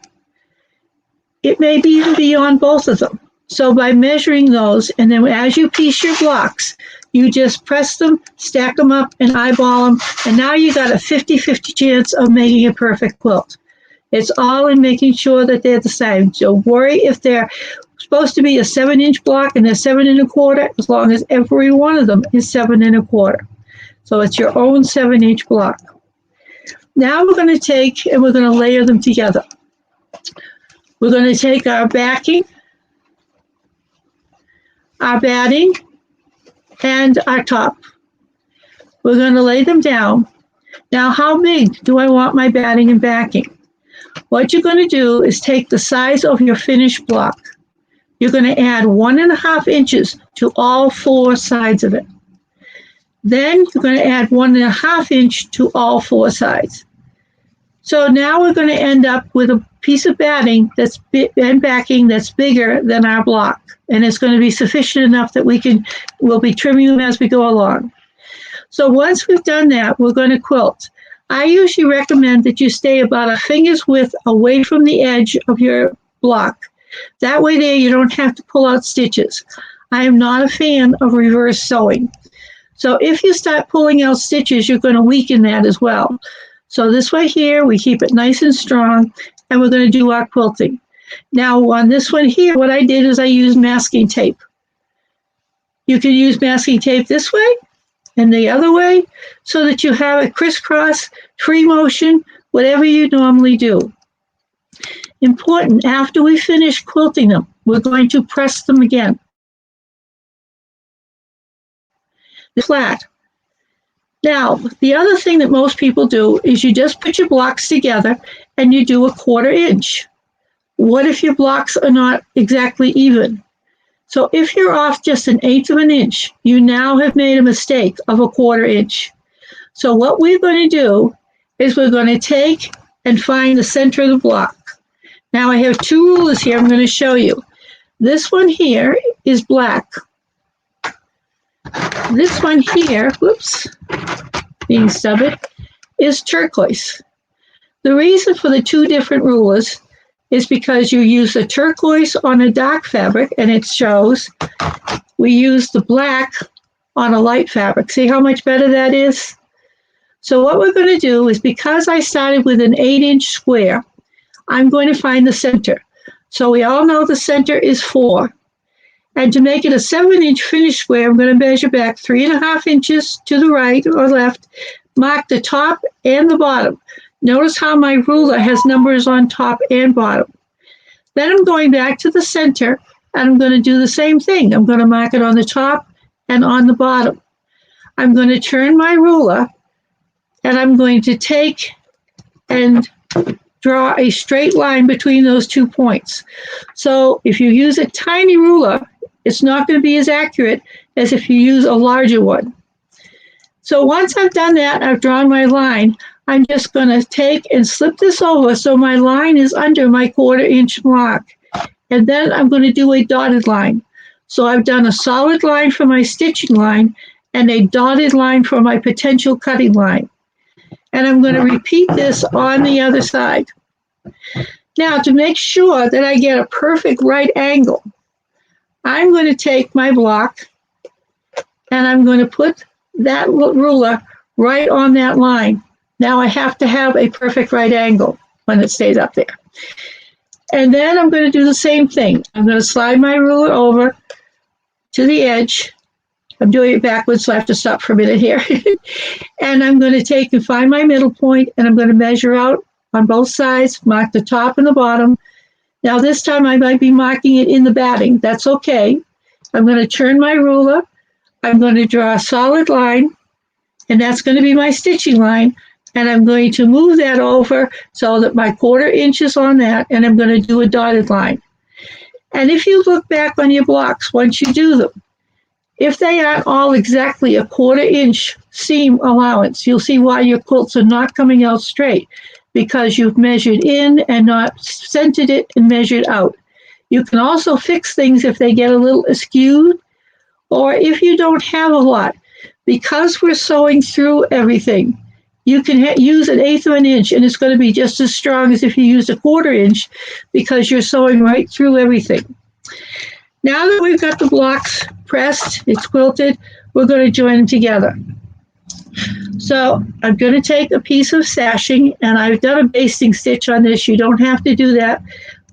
It may even be on both of them. So by measuring those, and then as you piece your blocks, You just press them, stack them up, and eyeball them, and now you got a 50-50 chance of making a perfect quilt. It's all in making sure that they're the same. Don't worry if they're supposed to be a 7-inch block and they're 7 1/4, as long as every one of them is 7 1/4. So it's your own 7-inch block. Now we're going to take and we're going to layer them together. We're going to take our backing, our batting, and our top. We're going to lay them down. Now, how big do I want my batting and backing? What you're going to do is take the size of your finished block. You're going to add 1.5 inches to all 4 sides of it. Then you're going to add 1.5 inch to all 4 sides. So now we're going to end up with a piece of batting and backing that's bigger than our block. And it's going to be sufficient enough that we'll be trimming them as we go along. So once we've done that, we're going to quilt. I usually recommend that you stay about a finger's width away from the edge of your block. That way there you don't have to pull out stitches. I am not a fan of reverse sewing. So if you start pulling out stitches, you're going to weaken that as well. So this way here, we keep it nice and strong, and we're going to do our quilting. Now on this one here, what I did is I used masking tape. You can use masking tape this way and the other way so that you have a crisscross, free motion, whatever you normally do. Important, after we finish quilting them, we're going to press them again. Flat. Now, the other thing that most people do is you just put your blocks together and you do a 1/4 inch. What if your blocks are not exactly even? So if you're off just 1/8 of an inch, you now have made a mistake of a 1/4 inch. So what we're going to do is we're going to take and find the center of the block. Now I have 2 rulers here I'm going to show you. This one here is black. This one here, whoops, being stubborn, is turquoise. The reason for the 2 different rulers is because you use the turquoise on a dark fabric, and it shows. We use the black on a light fabric. See how much better that is? So what we're going to do is, because I started with an 8-inch square, I'm going to find the center. So we all know the center is 4. And to make it a 7-inch finished square, I'm going to measure back 3.5 inches to the right or left, mark the top and the bottom. Notice how my ruler has numbers on top and bottom. Then I'm going back to the center, and I'm going to do the same thing. I'm going to mark it on the top and on the bottom. I'm going to turn my ruler, and I'm going to take and draw a straight line between those 2 points. So if you use a tiny ruler, it's not going to be as accurate as if you use a larger one. So once I've done that, I've drawn my line, I'm just going to take and slip this over so my line is under my 1/4 inch mark. And then I'm going to do a dotted line. So I've done a solid line for my stitching line and a dotted line for my potential cutting line. And I'm going to repeat this on the other side. Now, to make sure that I get a perfect right angle, I'm going to take my block and I'm going to put that ruler right on that line. Now I have to have a perfect right angle when it stays up there. And then I'm going to do the same thing. I'm going to slide my ruler over to the edge. I'm doing it backwards, so I have to stop for a minute here. And I'm going to take and find my middle point, and I'm going to measure out on both sides, mark the top and the bottom. Now this time I might be marking it in the batting. That's okay. I'm going to turn my ruler. I'm going to draw a solid line, and that's going to be my stitching line. And I'm going to move that over so that my 1/4 inch is on that, and I'm going to do a dotted line. And if you look back on your blocks, once you do them, if they aren't all exactly a 1/4 inch seam allowance, you'll see why your quilts are not coming out straight, because you've measured in and not centered it and measured out. You can also fix things if they get a little askew, or if you don't have a lot. Because we're sewing through everything, you can use 1/8 of an inch, and it's going to be just as strong as if you used a 1/4 inch, because you're sewing right through everything. Now that we've got the blocks pressed, it's quilted, we're going to join them together. So I'm going to take a piece of sashing, and I've done a basting stitch on this. You don't have to do that,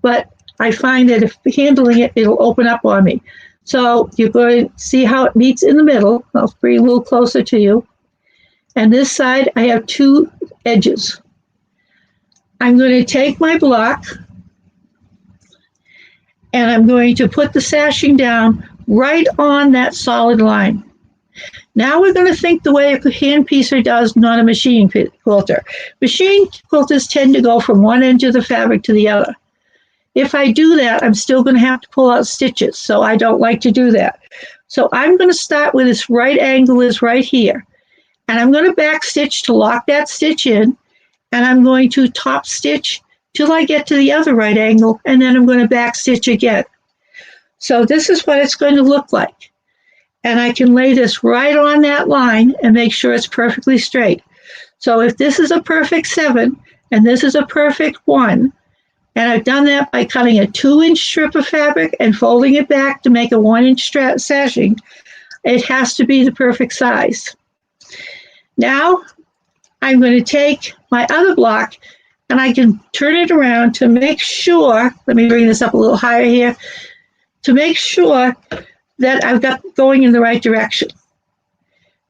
but I find that if handling it, it'll open up on me. So you're going to see how it meets in the middle. I'll bring it a little closer to you. And this side, I have 2 edges. I'm going to take my block, and I'm going to put the sashing down right on that solid line. Now we're going to think the way a hand piecer does, not a machine quilter. Machine quilters tend to go from one end of the fabric to the other. If I do that, I'm still going to have to pull out stitches, so I don't like to do that. So I'm going to start where this right angle is right here, and I'm going to back stitch to lock that stitch in, and I'm going to top stitch till I get to the other right angle, and then I'm going to back stitch again. So this is what it's going to look like. And I can lay this right on that line and make sure it's perfectly straight. So if this is a perfect 7 and this is a perfect 1, and I've done that by cutting a 2-inch strip of fabric and folding it back to make a 1-inch sashing, it has to be the perfect size. Now I'm going to take my other block and I can turn it around to make sure, let me bring this up a little higher here, to make sure that I've got going in the right direction.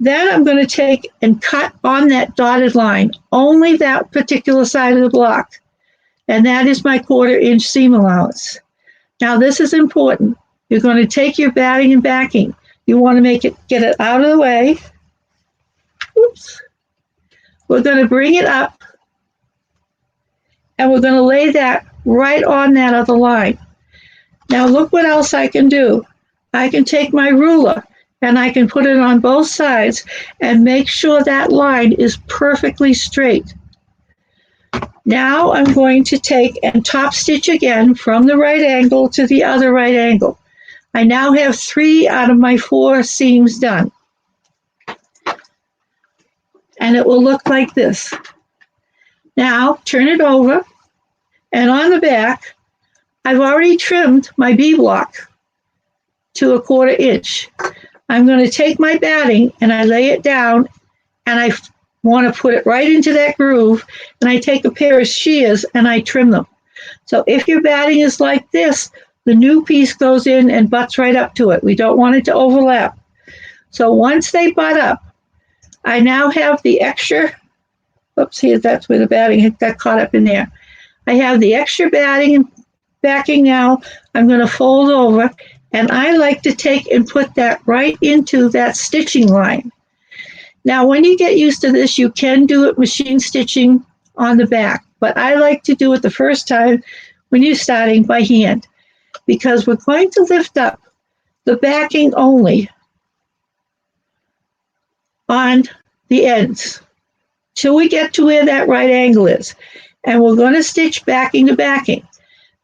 Then I'm going to take and cut on that dotted line, only that particular side of the block. And that is my 1/4 inch seam allowance. Now this is important. You're going to take your batting and backing. You want to get it out of the way. Oops. We're going to bring it up, and we're going to lay that right on that other line. Now look what else I can do. I can take my ruler and I can put it on both sides and make sure that line is perfectly straight. Now I'm going to take and top stitch again from the right angle to the other right angle. I now have 3 out of my 4 seams done. And it will look like this. Now turn it over, and on the back, I've already trimmed my B block to a 1/4 inch. I'm going to take my batting and I lay it down, and I want to put it right into that groove, and I take a pair of shears and I trim them. So if your batting is like this, the new piece goes in and butts right up to it. We don't want it to overlap. So once they butt up, I now have the extra, oops, here, that's where the batting got caught up in there. I have the extra batting and backing now. I'm going to fold over, and I like to take and put that right into that stitching line. Now, when you get used to this, you can do it machine stitching on the back, but I like to do it the first time when you're starting by hand, because we're going to lift up the backing only on the ends till we get to where that right angle is. And we're going to stitch backing to backing.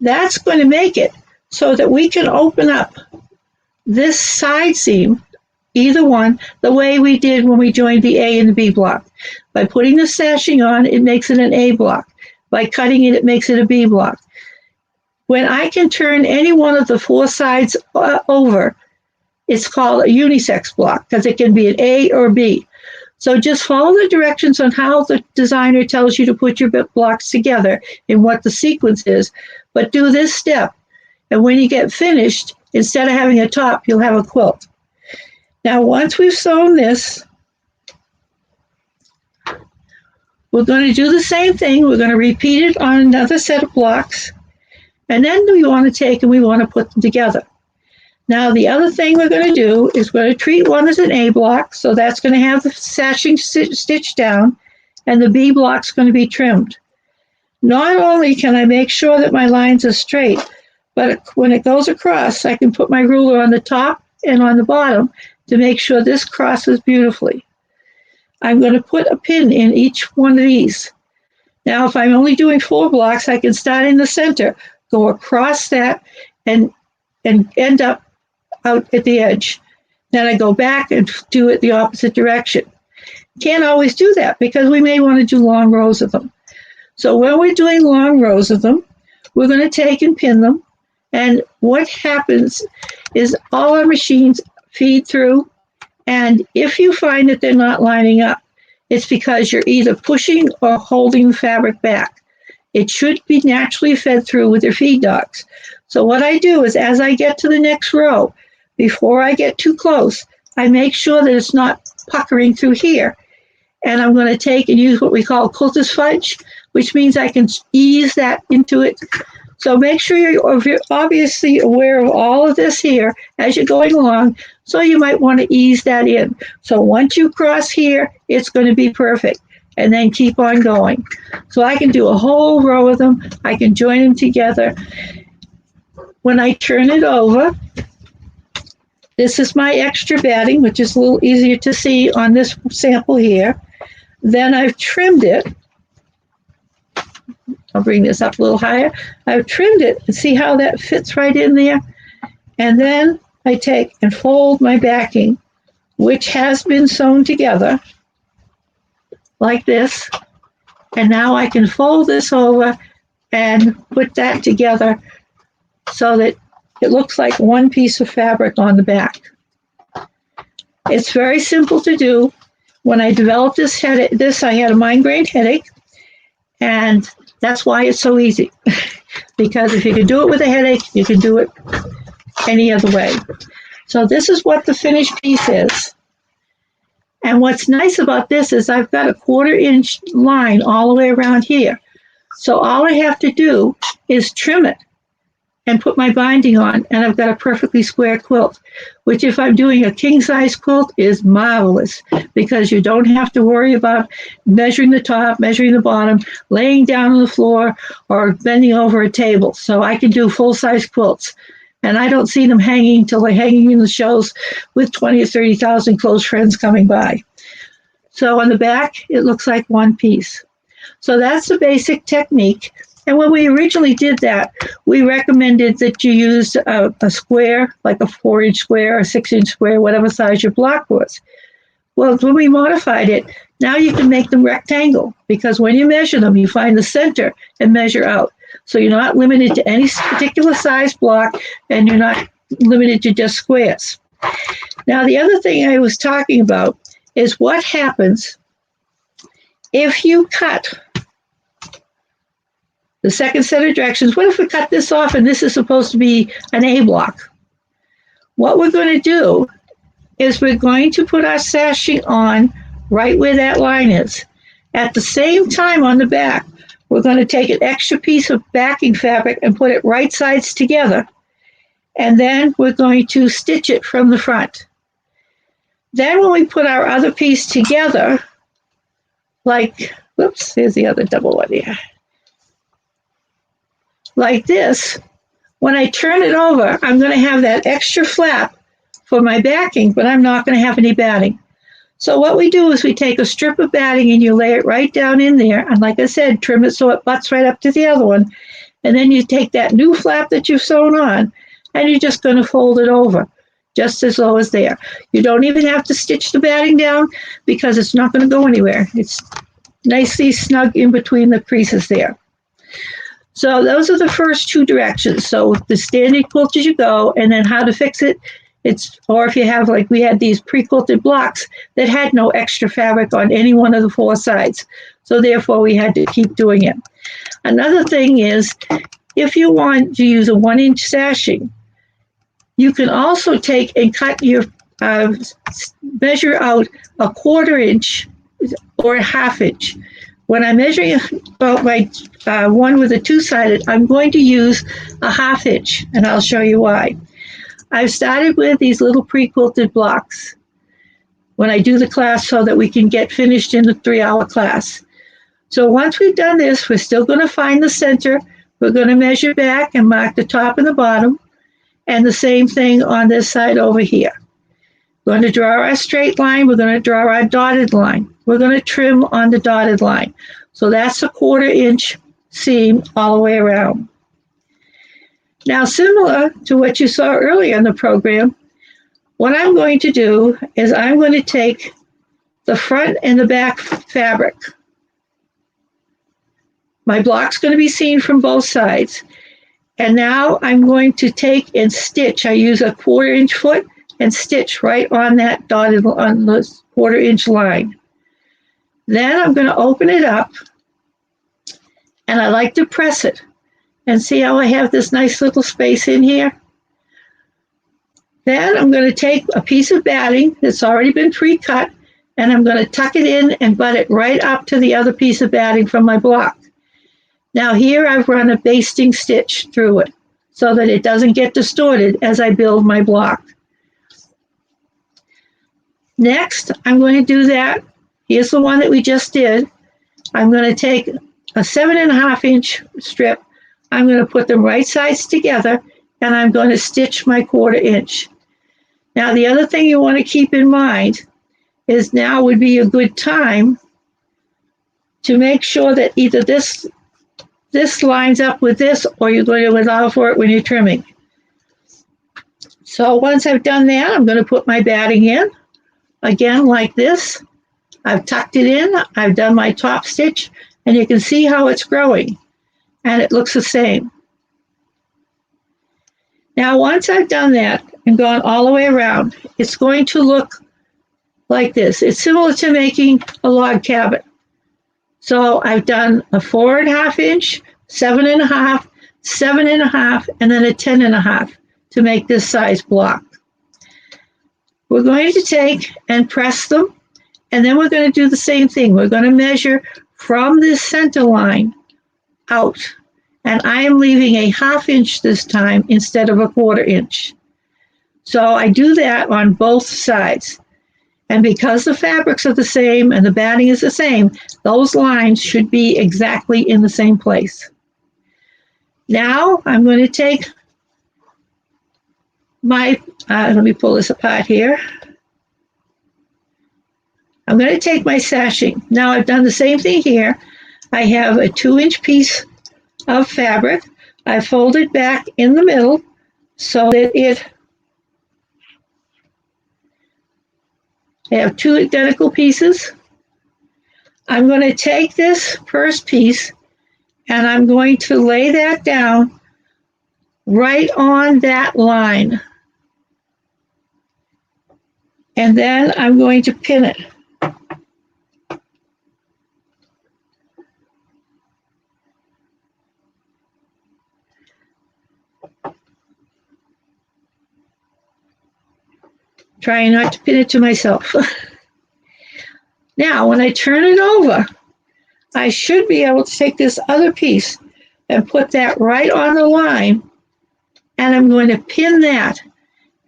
That's going to make it so that we can open up this side seam, either one, the way we did when we joined the A and the B block. By putting the sashing on, it makes it an A block. By cutting it, it makes it a B block. When I can turn any one of the 4 sides over, it's called a unisex block, because it can be an A or B. So just follow the directions on how the designer tells you to put your blocks together and what the sequence is, but do this step. And when you get finished, instead of having a top, you'll have a quilt. Now, once we've sewn this, we're going to do the same thing. We're going to repeat it on another set of blocks. And then we want to take and we want to put them together. Now, the other thing we're going to do is we're going to treat one as an A block. So that's going to have the sashing stitched down, and the B block's going to be trimmed. Not only can I make sure that my lines are straight, but when it goes across, I can put my ruler on the top and on the bottom to make sure this crosses beautifully. I'm going to put a pin in each one of these. Now, if I'm only doing 4 blocks, I can start in the center, go across that, and end up out at the edge. Then I go back and do it the opposite direction. Can't always do that because we may want to do long rows of them. So when we're doing long rows of them, we're going to take and pin them. And what happens is all our machines feed through, And if you find that they're not lining up, it's because you're either pushing or holding the fabric back. It should be naturally fed through with your feed dogs. So what I do is as I get to the next row, before I get too close, I make sure that it's not puckering through here. And I'm going to take and use what we call quilter's fudge, which means I can ease that into it. So make sure you're obviously aware of all of this here as you're going along. So you might want to ease that in. So once you cross here, it's going to be perfect. And then keep on going. So I can do a whole row of them. I can join them together. When I turn it over, this is my extra batting, which is a little easier to see on this sample here. Then I've trimmed it. I'll bring this up a little higher. I've trimmed it and see how that fits right in there. And then I take and fold my backing, which has been sewn together like this. And now I can fold this over and put that together so that it looks like one piece of fabric on the back. It's very simple to do. When I developed this, I had a migraine headache, and that's why it's so easy. Because if you can do it with a headache, you can do it any other way. So this is what the finished piece is. And what's nice about this is I've got a 1/4 inch line all the way around here. So all I have to do is trim it and put my binding on, and I've got a perfectly square quilt, which if I'm doing a king size quilt is marvelous because you don't have to worry about measuring the top, measuring the bottom, laying down on the floor, or bending over a table. So I can do full size quilts. And I don't see them hanging till they're hanging in the shows with 20 or 30,000 close friends coming by. So on the back, it looks like one piece. So that's the basic technique. And when we originally did that, we recommended that you use a square, like a 4-inch square, a 6-inch square, whatever size your block was. Well, when we modified it, now you can make them rectangle because when you measure them, you find the center and measure out. So you're not limited to any particular size block, and you're not limited to just squares. Now, the other thing I was talking about is what happens if you cut the second set of directions. What if we cut this off and this is supposed to be an A block? What we're going to do is we're going to put our sashing on right where that line is. At the same time on the back, we're going to take an extra piece of backing fabric and put it right sides together. And then we're going to stitch it from the front. Then when we put our other piece together, like, whoops, here's the other double one here. Like this, when I turn it over, I'm going to have that extra flap for my backing, but I'm not going to have any batting. So what we do is we take a strip of batting and you lay it right down in there. And like I said, trim it so it butts right up to the other one. And then you take that new flap that you've sewn on and you're just going to fold it over just as low as there. You don't even have to stitch the batting down because it's not going to go anywhere. It's nicely snug in between the creases there. So those are the first two directions. So the standard quilt as you go, and then how to fix it. Or if you have, like we had these pre-quilted blocks that had no extra fabric on any one of the 4 sides. So therefore we had to keep doing it. Another thing is, if you want to use a 1-inch sashing, you can also take and cut your, measure out a 1/4 inch or a 1/2 inch. When I'm measuring about my one with a 2-sided, I'm going to use a 1/2 inch, and I'll show you why. I've started with these little pre-quilted blocks when I do the class so that we can get finished in the 3-hour class. So once we've done this, we're still going to find the center. We're going to measure back and mark the top and the bottom, and the same thing on this side over here. We're going to draw our straight line. We're going to draw our dotted line. We're going to trim on the dotted line. So that's a 1/4 inch seam all the way around. Now, similar to what you saw earlier in the program, what I'm going to do is I'm going to take the front and the back fabric. My block's going to be seen from both sides. And now I'm going to take and stitch. I use a 1/4 inch foot and stitch right on that dotted on the 1/4 inch line. Then I'm going to open it up, and I like to press it. And see how I have this nice little space in here? Then I'm going to take a piece of batting that's already been pre-cut, and I'm going to tuck it in and butt it right up to the other piece of batting from my block. Now here I've run a basting stitch through it so that it doesn't get distorted as I build my block. Next, I'm going to do that. Here's the one that we just did. I'm going to take a 7.5 inch strip. I'm going to put them right sides together, and I'm going to stitch my 1/4 inch. Now, the other thing you want to keep in mind is now would be a good time to make sure that either this lines up with this, or you're going to allow for it when you're trimming. So once I've done that, I'm going to put my batting in, again like this. I've tucked it in, I've done my top stitch, and you can see how it's growing, and it looks the same. Now, once I've done that and gone all the way around, it's going to look like this. It's similar to making a log cabin. So I've done a 4.5 inch, 7.5, 7.5, and then a 10.5 to make this size block. We're going to take and press them, and then we're going to do the same thing. We're going to measure from this center line out, and I am leaving a 1/2 inch this time instead of a 1/4 inch. So I do that on both sides. And because the fabrics are the same and the batting is the same, those lines should be exactly in the same place. Now I'm going to take my, let me pull this apart here. I'm going to take my sashing. Now I've done the same thing here. I have a 2-inch piece of fabric. I fold it back in the middle so that I have 2 identical pieces. I'm going to take this first piece and I'm going to lay that down right on that line. And then I'm going to pin it. Trying not to pin it to myself. Now, when I turn it over, I should be able to take this other piece and put that right on the line, and I'm going to pin that.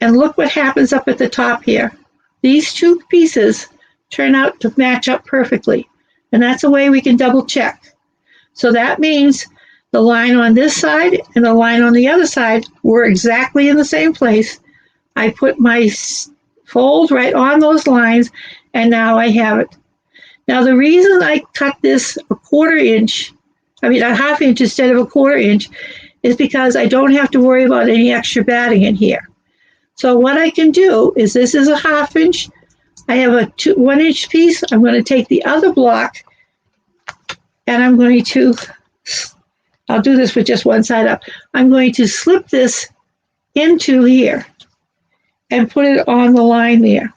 And look what happens up at the top here. These 2 pieces turn out to match up perfectly, and that's a way we can double check. So that means the line on this side and the line on the other side were exactly in the same place. I put my fold right on those lines, and now I have it. Now the reason I cut this a 1/4 inch, a 1/2 inch instead of a 1/4 inch, is because I don't have to worry about any extra batting in here. So what I can do is, this is a 1/2 inch. I have a 1-inch piece. I'm going to take the other block, and I'm going to, I'll do this with just one side up. I'm going to slip this into here and put it on the line there.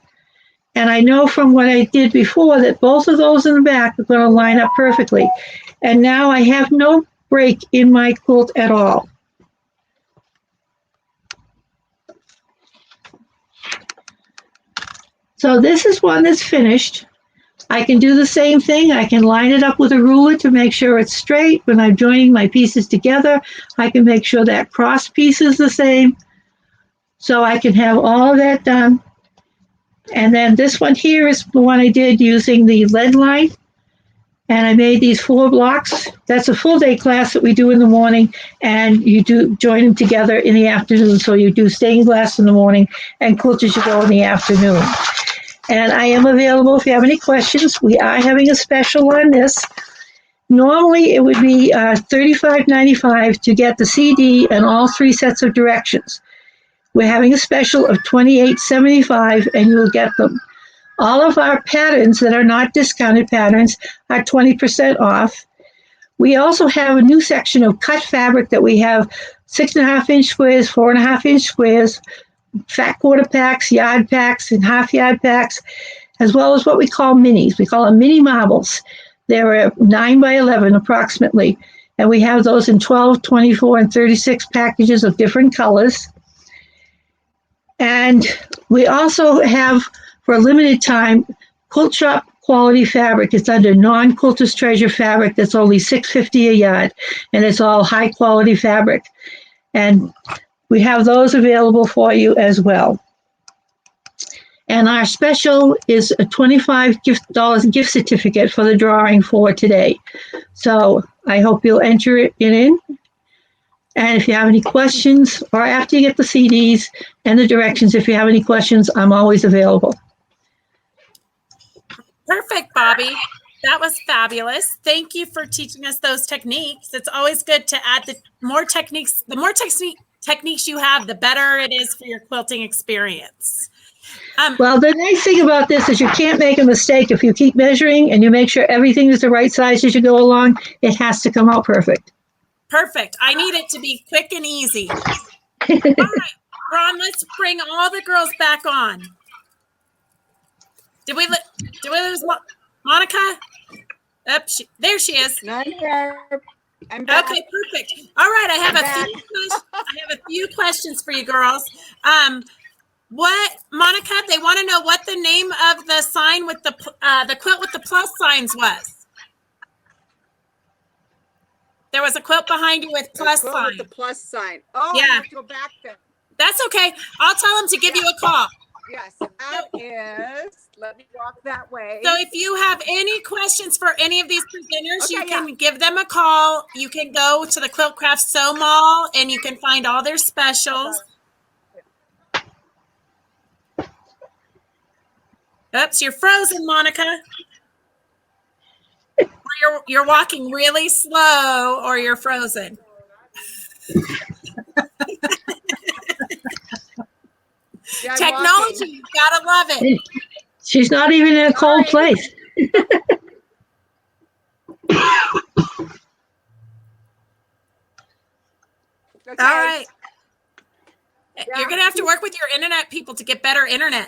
And I know from what I did before that both of those in the back are going to line up perfectly. And now I have no break in my quilt at all. So this is one that's finished. I can do the same thing. I can line it up with a ruler to make sure it's straight. When I'm joining my pieces together, I can make sure that cross piece is the same. So I can have all of that done. And then this one here is the one I did using the lead line. And I made these 4 blocks. That's a full day class that we do in the morning, and you do join them together in the afternoon. So you do stained glass in the morning and quilt as you go in the afternoon. And I am available if you have any questions. We are having a special on this. Normally it would be $35.95 to get the CD and all 3 sets of directions. We're having a special of $28.75, and you'll get them. All of our patterns that are not discounted patterns are 20% off. We also have a new section of cut fabric that we have 6.5 inch squares, 4.5 inch squares, fat quarter packs, yard packs, and half yard packs, as well as what we call minis. We call them mini marbles. They're 9 by 11 approximately. And we have those in 12, 24, and 36 packages of different colors. And we also have, for a limited time, Quilt Shop quality fabric. It's under non-Quilter's Treasure fabric. That's only $6.50 a yard, and it's all high quality fabric. And we have those available for you as well. And our special is a $25 gift certificate for the drawing for today. So I hope you'll enter it in. And if you have any questions, or after you get the CDs and the directions, if you have any questions, I'm always available. Perfect, Bobbi. That was fabulous. Thank you for teaching us those techniques. It's always good to add the more techniques. The more techniques you have, the better it is for your quilting experience. Well, the nice thing about this is you can't make a mistake. If you keep measuring and you make sure everything is the right size as you go along, it has to come out perfect. Perfect. I need it to be quick and easy. All right, Ron, let's bring all the girls back on. Did we lose Monica? There she is. Not here. I'm back. Okay, perfect. All right, I have a few questions for you girls. What, Monica? They want to know what the name of the sign with the quilt with the plus signs was. There was a quilt behind you with plus sign. With the plus sign. Oh, yeah. I have to go back then. That's okay. I'll tell them to give you a call. Yes, that is. Let me walk that way. So if you have any questions for any of these presenters, you can give them a call. You can go to the Quilt Craft Sew Mall and you can find all their specials. Oops, you're frozen, Monica. Or you're walking really slow, or you're frozen. Yeah, technology, you gotta love it. She's not even in a cold place. All right. Yeah. You're gonna have to work with your internet people to get better internet.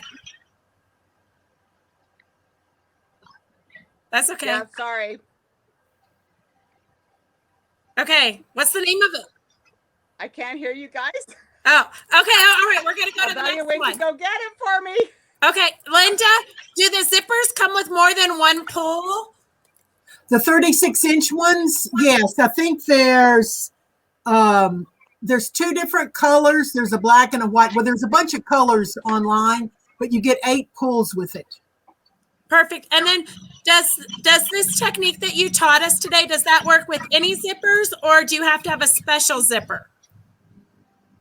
That's okay. Yeah, sorry. Okay, what's the name of it? I can't hear you guys. Oh, okay. All right, we're gonna go to the next one. To go get it for me. Okay, Linda, do the zippers come with more than one pull? The 36-inch ones, yes. I think there's two different colors. There's a black and a white. Well, there's a bunch of colors online, but you get 8 pulls with it. Perfect. And then does this technique that you taught us today, does that work with any zippers, or do you have to have a special zipper?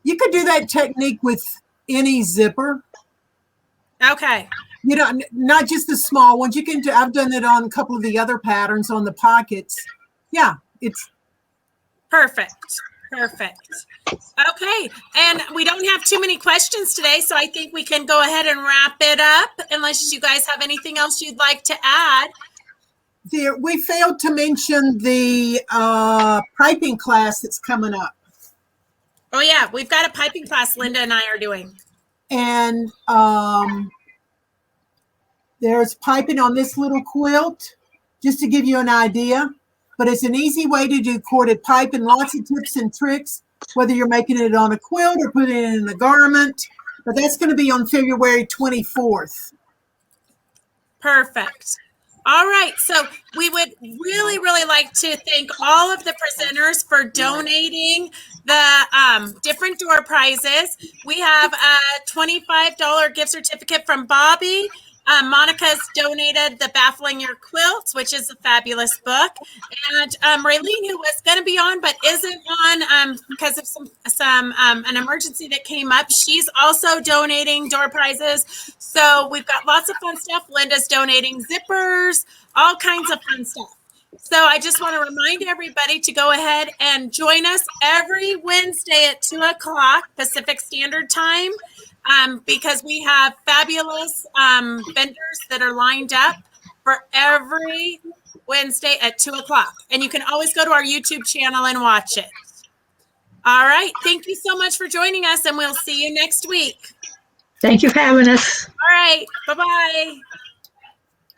You could do that technique with any zipper. Okay. You know, not just the small ones. You can do, I've done it on a couple of the other patterns on the pockets. Yeah, it's perfect. Perfect. Okay. And we don't have too many questions today, so I think we can go ahead and wrap it up unless you guys have anything else you'd like to add. We failed to mention the piping class that's coming up. Oh, yeah. We've got a piping class Linda and I are doing. And there's piping on this little quilt, just to give you an idea. But it's an easy way to do corded piping, lots of tips and tricks, whether you're making it on a quilt or putting it in a garment. But that's going to be on February 24th. Perfect. All right. So we would really, really like to thank all of the presenters for donating the different door prizes. We have a $25 gift certificate from Bobbi. Monica's donated the Baffling Your Quilts, which is a fabulous book. And Raylene, who was going to be on but isn't on because of an emergency that came up, she's also donating door prizes. So we've got lots of fun stuff. Linda's donating zippers, all kinds of fun stuff. So I just want to remind everybody to go ahead and join us every Wednesday at 2 o'clock Pacific Standard Time. Because we have fabulous vendors that are lined up for every Wednesday at 2 o'clock. And you can always go to our YouTube channel and watch it. All right. Thank you so much for joining us, and we'll see you next week. Thank you for having us. All right. Bye-bye.